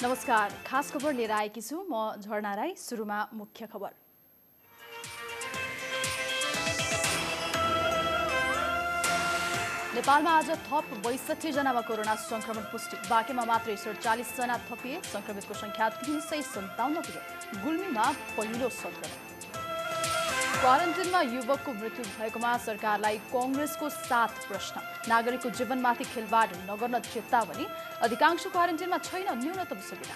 नमस्कार, खास खबर लिएर आएकी छु म झरना राई। सुरुमा मुख्य खबर। नेपालमा आज थप 62 जनामा कोरोना संक्रमण पुष्टि। बाँकेमा मात्रै 47 जना थपिए। संक्रमितको संख्या 357 पुग्यो। गुल्मीमा पहिलो संक्रमण। क्वारेन्टिनमा युवकको मृत्यु भएकोमा सरकारलाई कांग्रेसको 7 प्रश्न। नागरिकको जीवनमाथि खेलवाड नगर्न चेतावनी। अधिकांश क्वारेन्टिनमा छैन न्यूनतम सुविधा।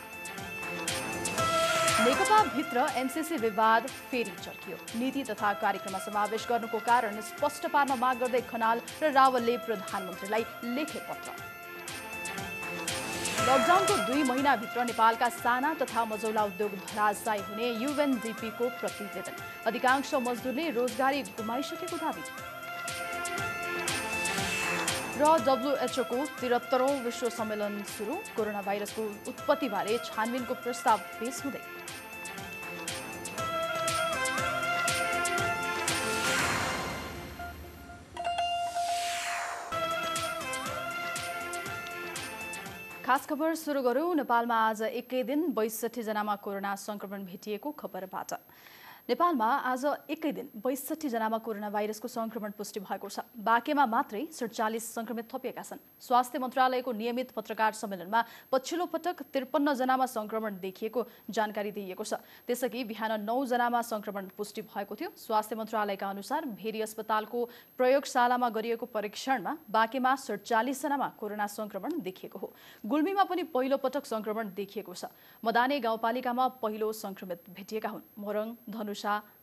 नेकपा भित्र एमसीसी विवाद फेरि चर्कियो। नीति तथा कार्यक्रममा समावेश गर्नुको कारण स्पष्ट पार्न माग गर्दै खनाल र रावलले प्रधानमन्त्रीलाई लेखे पत्र। लकडाउनको 2 महिनाभित्र नेपालका साना तथा मझौला उद्योग धराशायी हुने यूएनडीपीको प्रतिवेदन। अधिकांश मजदुरले रोजगारी गुमाइसकेको दावी। र डब्ल्युएचओको 73औं विश्व सम्मेलन सुरु। कोरोना भाइरसको उत्पत्तिबारे छानबिनको प्रस्ताव पेश हुँदै। खास खबर सुरु गरौं। नेपालमा आज एकै दिन 62 जनामा कोरोना संक्रमण भेटिएको खबरबाट। नेपालमा आज एकै दिन 62 जनामा कोरोना भाइरसको संक्रमण पुष्टि भएको छ। बाँकेमा मात्रै 47 संक्रमित थपिएका छन्। स्वास्थ्य मन्त्रालयको नियमित पत्रकार सम्मेलनमा पछिल्लो पटक 53 जनामा संक्रमण देखिएको जानकारी दिइएको छ। त्यसअघि बिहान 9 जनामा संक्रमण पुष्टि भएको थियो। स्वास्थ्य मन्त्रालयका अनुसार भेरी अस्पतालको प्रयोगशालामा गरिएको परीक्षणमा बाँकेमा 47 जनामा कोरोना संक्रमण देखिएको हो। गुल्मीमा पनि पहिलो पटक संक्रमण देखिएको छ। मदाने गाउँपालिकामा पहिलो संक्रमित भेटिएका हुन्। मोरङ, धनुषा,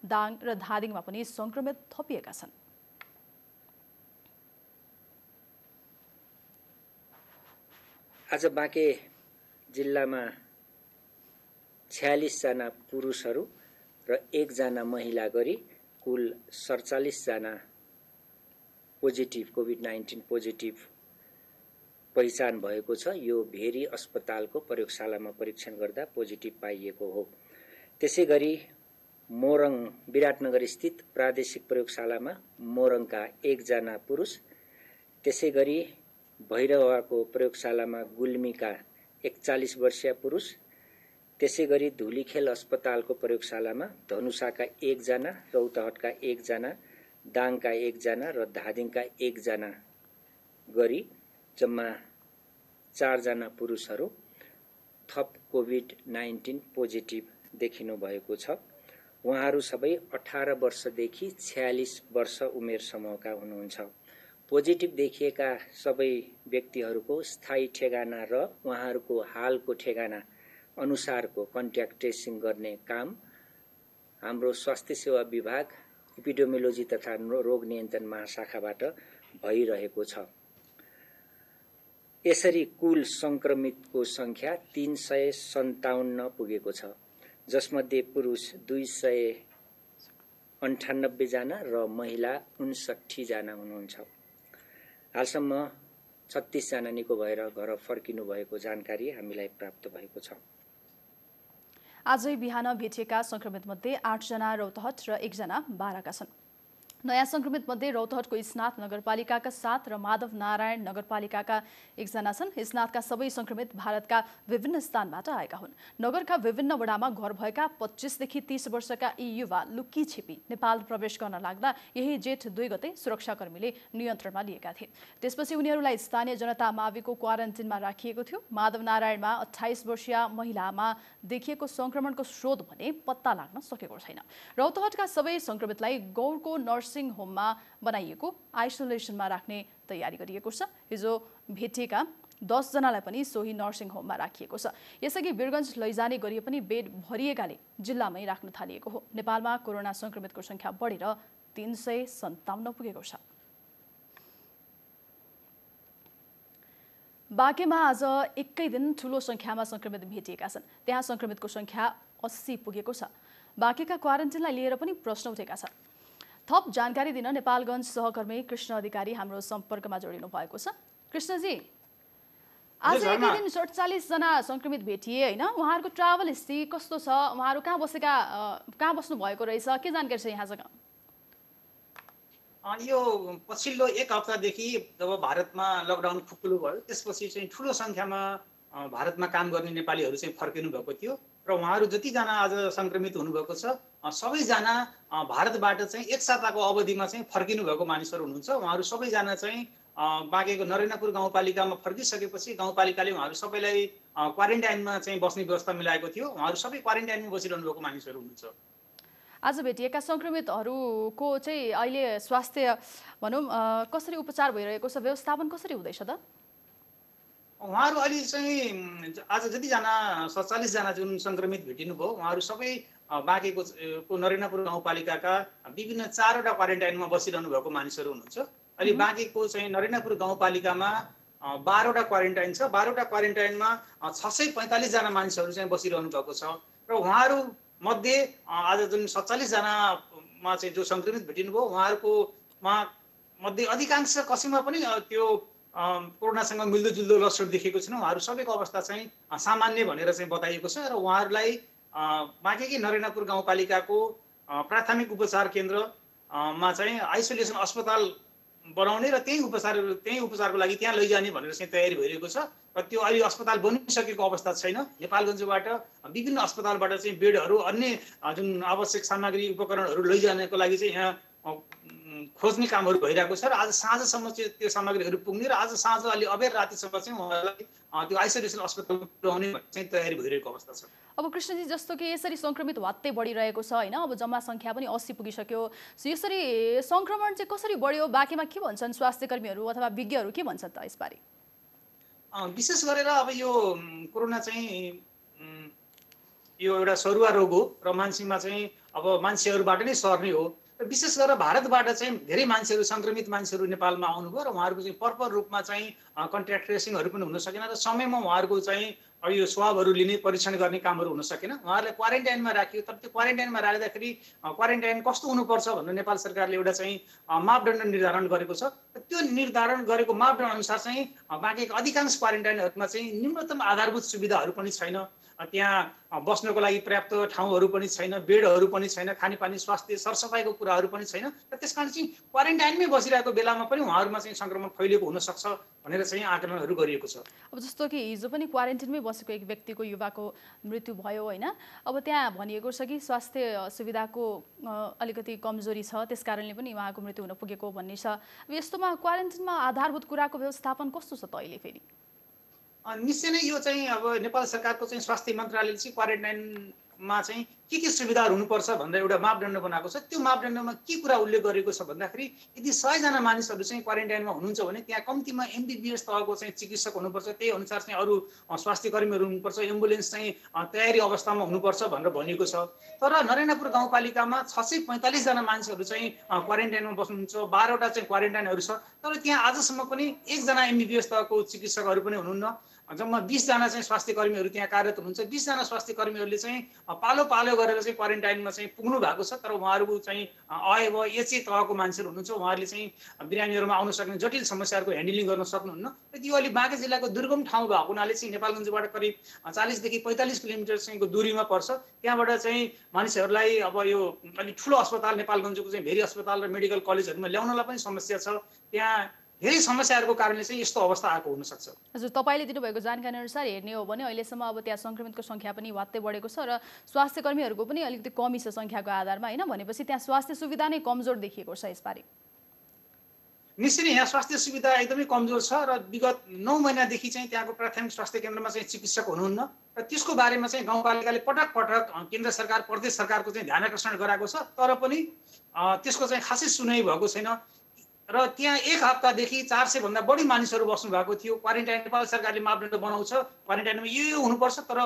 दाङ र धादिङमा पनि संक्रमित थपिएका छन्। आज बाँके जिल्लामा 46 जना पुरुषहरू र 1 जना महिला गरी कुल 47 जना पोजिटिभ कोभिड-19 पोजिटिभ पहिचान भएको छ। यो भेरी अस्पतालको प्रयोगशालामा परीक्षण गर्दा पोजिटिभ पाइएको हो। त्यसैगरी मोरङ विराटनगर स्थित प्रादेशिक प्रयोगशालामा मोरङका 1 जना पुरुष, त्यसैगरी भैरवाको प्रयोगशालामा गुल्मीका 41 वर्षीय पुरुष, त्यसैगरी धुलीखेल अस्पतालको प्रयोगशालामा धनुषाका 1 जना, रौतहटका 1 जना, दाङका 1 जना र धादिङका 1 जना गरी जम्मा 4 जना पुरुषहरू थप कोभिड-19 पोजिटिभ देखिनु भएको छ। उहाँहरू सबै 18 वर्षदेखि 46 वर्ष उमेर समूहका हुनुहुन्छ। पोजिटिभ देखिएका सबै व्यक्तिहरूको स्थायी ठेगाना र उहाँहरूको हालको ठेगाना अनुसारको कन्ट्याक्ट ट्रेसिङ गर्ने काम हाम्रो स्वास्थ्य सेवा विभाग, एपिडेमियोलोजी तथा रोग नियन्त्रण महाशाखाबाट भइरहेको छ। यसरी कुल संक्रमितको संख्या 357 पुगेको छ, जसमध्ये पुरुष 298 जना र महिला 59 जना हुनुहुन्छ। हालसम्म 36 जना निको भएर घर फर्किनु भएको जानकारी हामीलाई प्राप्त भएको छ। आजै बिहान भेटिएका संक्रमित मध्ये 8 जना रौतहट र 1 जना बाराका छन्। नयाँ संक्रमित मध्ये रौतहटको स्नात नगरपालिकाका 7 र माधव नारायण नगरपालिकाका 1 जना छन्। स्नातका सबै संक्रमित भारतका विभिन्न स्थानबाट आएका हुन्। नगरका विभिन्न वडामा घर भएका 25 देखि 30 वर्षका यी युवा लुकी छिपी नेपाल प्रवेश गर्न लाग्दा यही जेठ 2 गते सुरक्षाकर्मीले नियन्त्रणमा लिएका थिए। त्यसपछि उनीहरूलाई स्थानीय जनता माविको क्वारेन्टिनमा राखिएको थियो। माधव नारायणमा 28 वर्षीय महिलामा देखिएको संक्रमणको स्रोत भने पत्ता लाग्न सकेको छैन। रौतहटका सबै संक्रमितलाई गौरको नर्सिङ होममा बनाइएको आइसोलेसनमा राख्ने तयारी गरिएको छ। हिजो भेटिएका 10 जनालाई पनि सोही नर्सिङ होममा राखिएको छ। यसअघि वीरगञ्ज लैजाने गरिए पनि बेड भरिएकाले जिल्लामै राख्न थालिएको हो। नेपालमा कोरोना संक्रमितको संख्या बढेर 357 पुगेको छ। बाँकेमा आज एकै दिन ठूलो संख्यामा संक्रमित भेटिएका छन्। त्यहाँ संक्रमितको संख्या 80 पुगेको छ। बाँकेका क्वारेन्टिनलाई लिएर पनि प्रश्न उठेका छन्। थप जानकारी दिन नेपालगञ्ज सहकर्मी कृष्ण अधिकारी हाम्रो सम्पर्कमा जोडिनु भएको छ। कृष्णजी, आज एकै दिन 47 जना संक्रमित भेटिए हैन? उहाँहरूको ट्राभल हिस्ट्री कस्तो छ? उहाँहरू कहाँ बस्नु भएको रहेछ? के जानकारी छ यहाँसँग? यो पछिल्लो 1 हप्तादेखि जब भारतमा लकडाउन खुकुलो भयो त्यसपछि चाहिँ ठूलो संख्यामा भारतमा काम गर्ने नेपालीहरू चाहिँ फर्किनु भएको थियो र उहाँहरू जतिजना आज सङ्क्रमित हुनुभएको छ सबैजना भारतबाट चाहिँ एक साताको अवधिमा चाहिँ फर्किनु भएको मानिसहरू हुनुहुन्छ। उहाँहरू सबैजना चाहिँ बाँकेको नरेन्द्रपुर गाउँपालिकामा फर्किसकेपछि गाउँपालिकाले उहाँहरू सबैलाई क्वारेन्टाइनमा चाहिँ बस्ने व्यवस्था मिलाएको थियो। उहाँहरू सबै क्वारेन्टाइनमा बसिरहनु भएको मानिसहरू हुनुहुन्छ। आज भेटिएका सङ्क्रमितहरूको चाहिँ अहिले स्वास्थ्य भनौँ कसरी उपचार भइरहेको छ, व्यवस्थापन कसरी हुँदैछ त? उहाँहरू अहिले चाहिँ आज जतिजना 47 जना जुन सङ्क्रमित भेटिनुभयो उहाँहरू सबै बाँकेको नरेन्द्रपुर गाउँपालिकाका विभिन्न 4वटा क्वारेन्टाइनमा बसिरहनु भएको मानिसहरू हुनुहुन्छ। अहिले बाँकेको चाहिँ नरेन्द्रपुर गाउँपालिकामा 12वटा क्वारेन्टाइन छ। 12वटा क्वारेन्टाइनमा 645 जना मानिसहरू चाहिँ बसिरहनु भएको छ र उहाँहरू मध्ये आज जुन 47 जनामा चाहिँ जो सङ्क्रमित भेटिनुभयो उहाँहरूको मध्ये अधिकांश कसैमा पनि त्यो कोरोनासँग मिल्दोजुल्दो लक्षण देखेको छैन। उहाँहरू सबैको अवस्था चाहिँ सामान्य भनेर चाहिँ बताइएको छ र उहाँहरूलाई बाँकेकै नरेन्द्रपुर गाउँपालिकाको प्राथमिक उपचार केन्द्रमा चाहिँ आइसोलेसन अस्पताल बनाउने र त्यही उपचारको लागि त्यहाँ लैजाने भनेर चाहिँ तयारी भइरहेको छ र त्यो अहिले अस्पताल बनिसकेको अवस्था छैन। नेपालगञ्जबाट विभिन्न अस्पतालबाट चाहिँ बेडहरू अन्य जुन आवश्यक सामग्री उपकरणहरू लैजानको लागि चाहिँ यहाँ खोज्ने कामहरू भइरहेको छ र आज साँझसम्म चाहिँ त्यो सामग्रीहरू पुग्ने र आज साँझ अलि अबेर रातिसम्म चाहिँ उहाँलाई त्यो आइसोलेसन अस्पताल पुर्याउने चाहिँ तयारी भइरहेको अवस्था छ। अब कृष्णजी, जस्तो कि यसरी सङ्क्रमित वात्तै बढिरहेको छ होइन, अब जम्मा सङ्ख्या पनि 80 पुगिसक्यो, यसरी सङ्क्रमण चाहिँ कसरी बढ्यो, बाँकीमा के भन्छन् स्वास्थ्य कर्मीहरू अथवा विज्ञहरू के भन्छन् त यसबारे? विशेष गरेर अब यो कोरोना चाहिँ यो एउटा सरुवा रोग हो र मान्छेमा चाहिँ अब मान्छेहरूबाट नै सर्ने हो। विशेष गरेर भारतबाट चाहिँ धेरै मान्छेहरू सङ्क्रमित मान्छेहरू नेपालमा आउनुभयो र उहाँहरूको चाहिँ प्रपर रूपमा चाहिँ कन्ट्याक्ट ट्रेसिङहरू पनि हुन सकेन र समयमा उहाँहरूको चाहिँ यो स्वाबहरू लिने परीक्षण गर्ने कामहरू हुन सकेन। उहाँहरूलाई क्वारेन्टाइनमा राखियो। तर त्यो क्वारेन्टाइनमा राख्दाखेरि क्वारेन्टाइन कस्तो हुनुपर्छ भनेर नेपाल सरकारले एउटा चाहिँ मापदण्ड निर्धारण गरेको छ। त्यो निर्धारण गरेको मापदण्ड अनुसार चाहिँ बाँकेका अधिकांश क्वारेन्टाइनहरूमा चाहिँ न्यूनतम आधारभूत सुविधाहरू पनि छैन। त्यहाँ बस्नको लागि पर्याप्त ठाउँहरू पनि छैन, बेडहरू पनि छैन, खानेपानी स्वास्थ्य सरसफाइको कुराहरू पनि छैन र त्यसकारण चाहिँ क्वारेन्टाइनमै बसिरहेको बेलामा पनि उहाँहरूमा चाहिँ सङ्क्रमण फैलिएको हुनसक्छ भनेर चाहिँ आकलनहरू गरिएको छ। अब जस्तो कि हिजो पनि क्वारेन्टाइनमै बसेको एक व्यक्तिको युवाको मृत्यु भयो होइन, अब त्यहाँ भनिएको छ कि स्वास्थ्य सुविधाको अलिकति कमजोरी छ, त्यस कारणले पनि उहाँको मृत्यु हुन पुगेको भन्ने छ। अब यस्तोमा क्वारेन्टाइनमा आधारभूत कुराको व्यवस्थापन कस्तो छ त अहिले फेरि? निश्चय नै यो चाहिँ अब नेपाल सरकारको चाहिँ स्वास्थ्य मन्त्रालयले चाहिँ क्वारेन्टाइनमा चाहिँ के सुविधाहरू हुनुपर्छ भनेर एउटा मापदण्ड बनाएको छ। त्यो मापदण्डमा के कुरा उल्लेख गरेको छ भन्दाखेरि यदि 100 जना मानिसहरू चाहिँ क्वारेन्टाइनमा हुनुहुन्छ भने त्यहाँ कम्तीमा MBBS तहको चाहिँ चिकित्सक हुनुपर्छ, त्यही अनुसार चाहिँ अरू स्वास्थ्य कर्मीहरू हुनुपर्छ, एम्बुलेन्स चाहिँ तयारी अवस्थामा हुनुपर्छ भनेर भनिएको छ। तर नरेन्द्रपुर गाउँपालिकामा 645 जना मान्छेहरू चाहिँ क्वारेन्टाइनमा बस्नुहुन्छ, 12वटा चाहिँ क्वारेन्टाइनहरू छ। तर त्यहाँ आजसम्म पनि 1 जना MBBS तहको चिकित्सकहरू पनि हुनुहुन्न। जम्मा 20 जना चाहिँ स्वास्थ्य कर्मीहरू त्यहाँ कार्यरत हुनुहुन्छ। 20 जना स्वास्थ्य कर्मीहरूले चाहिँ पालो पालो गरेर चाहिँ क्वारेन्टाइनमा चाहिँ पुग्नु भएको छ। तर उहाँहरू चाहिँ अयब एचए तहको मान्छेहरू हुनुहुन्छ, उहाँहरूले चाहिँ बिरामीहरूमा आउन सक्ने जटिल समस्याहरूको ह्यान्डलिङ गर्न सक्नुहुन्न। र त्यो अलि बाँके जिल्लाको दुर्गम ठाउँ भएको हुनाले चाहिँ नेपालगञ्जबाट करिब 40 देखि 45 किलोमिटर चाहिँको दूरीमा पर्छ। त्यहाँबाट चाहिँ मानिसहरूलाई अब यो अलिक ठुलो अस्पताल नेपालगञ्जको चाहिँ भेरी अस्पताल र मेडिकल कलेजहरूमा ल्याउनलाई पनि समस्या छ। त्यहाँ धेरै समस्याहरूको कारणले चाहिँ यस्तो अवस्था आएको हुनसक्छ। हजुर, तपाईँले दिनुभएको जानकारी अनुसार हेर्ने हो भने अहिलेसम्म अब त्यहाँ सङ्क्रमितको सङ्ख्या पनि वात्तै बढेको छ र स्वास्थ्य कर्मीहरूको पनि अलिकति कमी छ सङ्ख्याको आधारमा होइन, भनेपछि त्यहाँ स्वास्थ्य सुविधा नै कमजोर देखिएको छ यसबारे। निश्चय नै यहाँ स्वास्थ्य सुविधा एकदमै कमजोर छ र विगत 9 महिनादेखि चाहिँ त्यहाँको प्राथमिक स्वास्थ्य केन्द्रमा चाहिँ चिकित्सक हुनुहुन्न र त्यसको बारेमा चाहिँ गाउँपालिकाले पटक पटक केन्द्र सरकार प्रदेश सरकारको चाहिँ ध्यान आकर्षण गराएको छ। तर पनि त्यसको चाहिँ खासै सुनाइ भएको छैन र त्यहाँ 1 हप्तादेखि 400 भन्दा बढी मानिसहरू बस्नु भएको थियो। क्वारेन्टाइन नेपाल सरकारले मापदण्ड बनाउँछ, क्वारेन्टाइनमा यो हुनुपर्छ, तर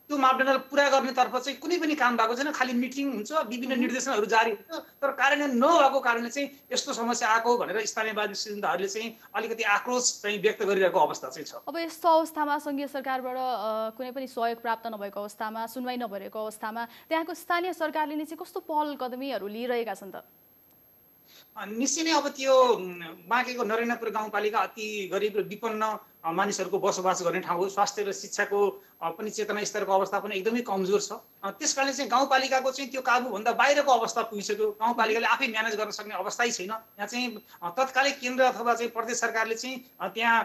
त्यो मापदण्ड पुरा गर्नेतर्फ चाहिँ कुनै पनि काम भएको छैन। खालि मिटिङ हुन्छ, विभिन्न निर्देशनहरू जारी हुन्छ, तर कार्यान्वयन नभएको कारणले चाहिँ यस्तो समस्या आएको भनेर स्थानीय बासिन्दाहरूले चाहिँ अलिकति आक्रोश चाहिँ व्यक्त गरिरहेको अवस्था चाहिँ छ। अब यस्तो अवस्थामा सङ्घीय सरकारबाट कुनै पनि सहयोग प्राप्त नभएको अवस्थामा, सुनवाई नभएको अवस्थामा त्यहाँको स्थानीय सरकारले चाहिँ कस्तो पहल कदमीहरू लिइरहेका छन् त? निश्चय नै अब त्यो बाँकेको नरेन्द्रपुर गाउँपालिका अति गरिब र विपन्न मानिसहरूको बसोबास गर्ने ठाउँ हो। स्वास्थ्य र शिक्षाको पनि चेतना स्तरको अवस्था पनि एकदमै कमजोर छ। त्यसकारणले चाहिँ गाउँपालिकाको चाहिँ त्यो काबुभन्दा बाहिरको अवस्था पुगिसक्यो। गाउँपालिकाले आफै म्यानेज गर्न सक्ने अवस्थै छैन। यहाँ चाहिँ तत्कालै केन्द्र अथवा चाहिँ प्रदेश सरकारले चाहिँ त्यहाँ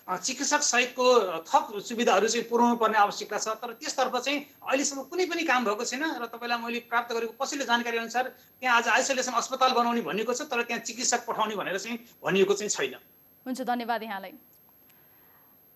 चिकित्सक सहितको थप सुविधाहरू चाहिँ पुर्याउनु पर्ने आवश्यकता छ। तर त्यसतर्फ चाहिँ अहिलेसम्म कुनै पनि काम भएको छैन र तपाईँलाई मैले प्राप्त गरेको पछिल्लो जानकारी अनुसार त्यहाँ आज आइसोलेसन अस्पताल बनाउने भनिएको छ, तर त्यहाँ चिकित्सक पठाउने भनेर चाहिँ भनिएको चाहिँ छैन। हुन्छ, धन्यवाद यहाँलाई।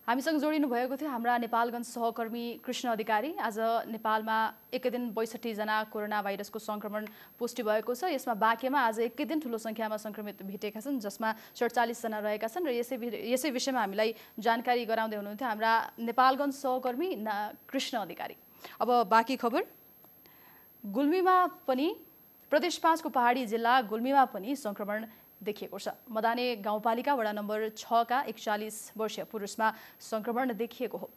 हामीसँग जोडिनु भएको थियो हाम्रा नेपालगञ्ज सहकर्मी कृष्ण अधिकारी। आज नेपालमा एकै दिन 62 जना कोरोना भाइरसको संक्रमण पुष्टि भएको छ। यसमा बाँकेमा आज एकै दिन ठुलो संख्यामा संक्रमित भेटेका छन्, जसमा 47 जना रहेका छन् र यसै विषयमा हामीलाई जानकारी गराउँदै हुनुहुन्थ्यो हाम्रा नेपालगञ्ज सहकर्मी कृष्ण अधिकारी। अब बाँकी खबर, गुल्मीमा पनि प्रदेश 5 को पहाडी जिल्ला गुल्मीमा पनि संक्रमण देखिएको छ। मदाने गाउँपालिका वडा नम्बर 6 का 41 वर्षीय पुरुषमा संक्रमण देखिएको हो।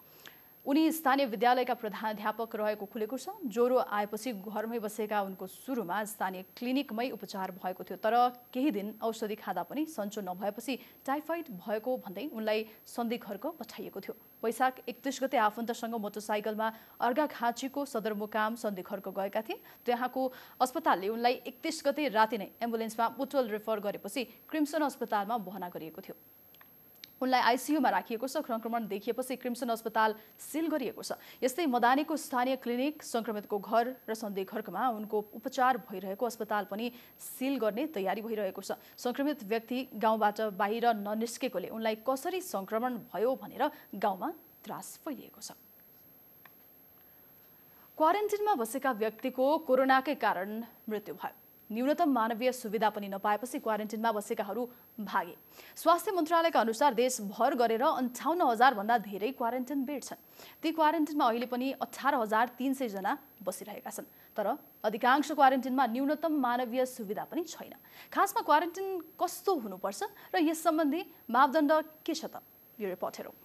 उनी स्थानीय विद्यालयका प्रधानाध्यापक रहेको खुलेको छ। ज्वरो आएपछि घरमै बसेका उनको सुरुमा स्थानीय क्लिनिकमै उपचार भएको थियो, तर केही दिन औषधि खाँदा पनि सन्चो नभएपछि टाइफाइड भएको भन्दै उनलाई सन्धिखर्क पठाइएको थियो। वैशाख 31 गते आफन्तसँग मोटरसाइकलमा अर्घाखाँचीको सदरमुकाम सन्धिखर्क गएका थिए। त्यहाँको अस्पतालले उनलाई 31 गते राति नै एम्बुलेन्समा बुटवल रेफर गरेपछि क्रिम्सन अस्पतालमा भर्ना गरिएको थियो। उनलाई आइसियुमा राखिएको छ। संक्रमण देखिएपछि क्रिम्सन अस्पताल सिल गरिएको छ। यस्तै मदानीको स्थानीय क्लिनिक, संक्रमितको घर र सन्धिखर्कमा उनको उपचार भइरहेको अस्पताल पनि सिल गर्ने तयारी भइरहेको छ। संक्रमित व्यक्ति गाउँबाट बाहिर ननिस्केकोले उनलाई कसरी संक्रमण भयो भनेर गाउँमा त्रास फैलिएको छ। क्वारेन्टिनमा बसेका व्यक्तिको कोरोनाकै कारण मृत्यु भयो। न्यूनतम मानवीय सुविधा पनि नपाएपछि क्वारेन्टिनमा बसेकाहरू भागे। स्वास्थ्य मन्त्रालयका अनुसार देशभर गरेर 58,000 भन्दा धेरै क्वारेन्टिन बेड छन्। ती क्वारेन्टिनमा अहिले पनि 18,300 जना बसिरहेका छन्। तर अधिकांश क्वारेन्टिनमा न्यूनतम मानवीय सुविधा पनि छैन। खासमा क्वारेन्टिन कस्तो हुनुपर्छ र यस सम्बन्धी मापदण्ड के छ त? यो रिपोर्ट हेरौँ।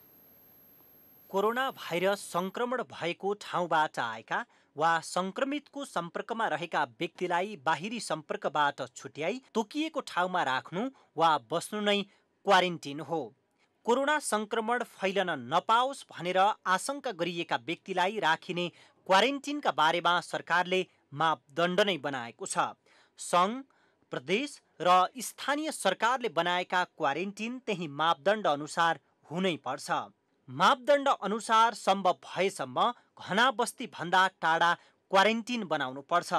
कोरोना भाइरस संक्रमण भएको ठाउँबाट आएका वा संक्रमितको सम्पर्कमा रहेका व्यक्तिलाई बाहिरी सम्पर्कबाट छुट्याई तोकिएको ठाउँमा राख्नु वा बस्नु नै क्वारेन्टिन हो। कोरोना संक्रमण फैलन नपाओस् भनेर आशंका गरिएका व्यक्तिलाई राखिने क्वारेन्टिनका बारेमा सरकारले मापदण्ड नै बनाएको छ। सङ्घ, प्रदेश र स्थानीय सरकारले बनाएका क्वारेन्टिन त्यही मापदण्ड अनुसार हुनै पर्छ। मापदण्ड अनुसार सम्भव भएसम्म घना बस्ती भन्दा टाढा क्वारेन्टिन बनाउनु पर्छ।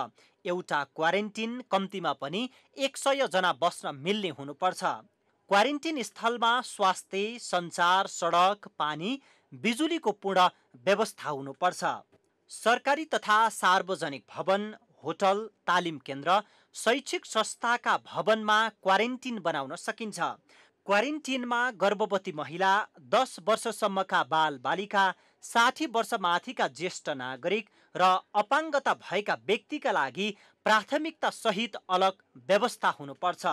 एउटा क्वारेन्टिन कम्तीमा पनि 100 जना बस्न मिल्ने हुनुपर्छ। क्वारेन्टिन स्थलमा स्वास्थ्य, सञ्चार, सडक, पानी, बिजुलीको पूर्ण व्यवस्था हुनुपर्छ। सरकारी तथा सार्वजनिक भवन, होटल, तालिम केन्द्र, शैक्षिक संस्थाका भवनमा क्वारेन्टिन बनाउन सकिन्छ। क्वारेन्टिनमा गर्भवती महिला, 10 वर्षसम्मका बालबालिका, 60 वर्ष माथिका ज्येष्ठ नागरिक र अपाङ्गता भएका व्यक्तिका लागि प्राथमिकता सहित अलग व्यवस्था हुनुपर्छ।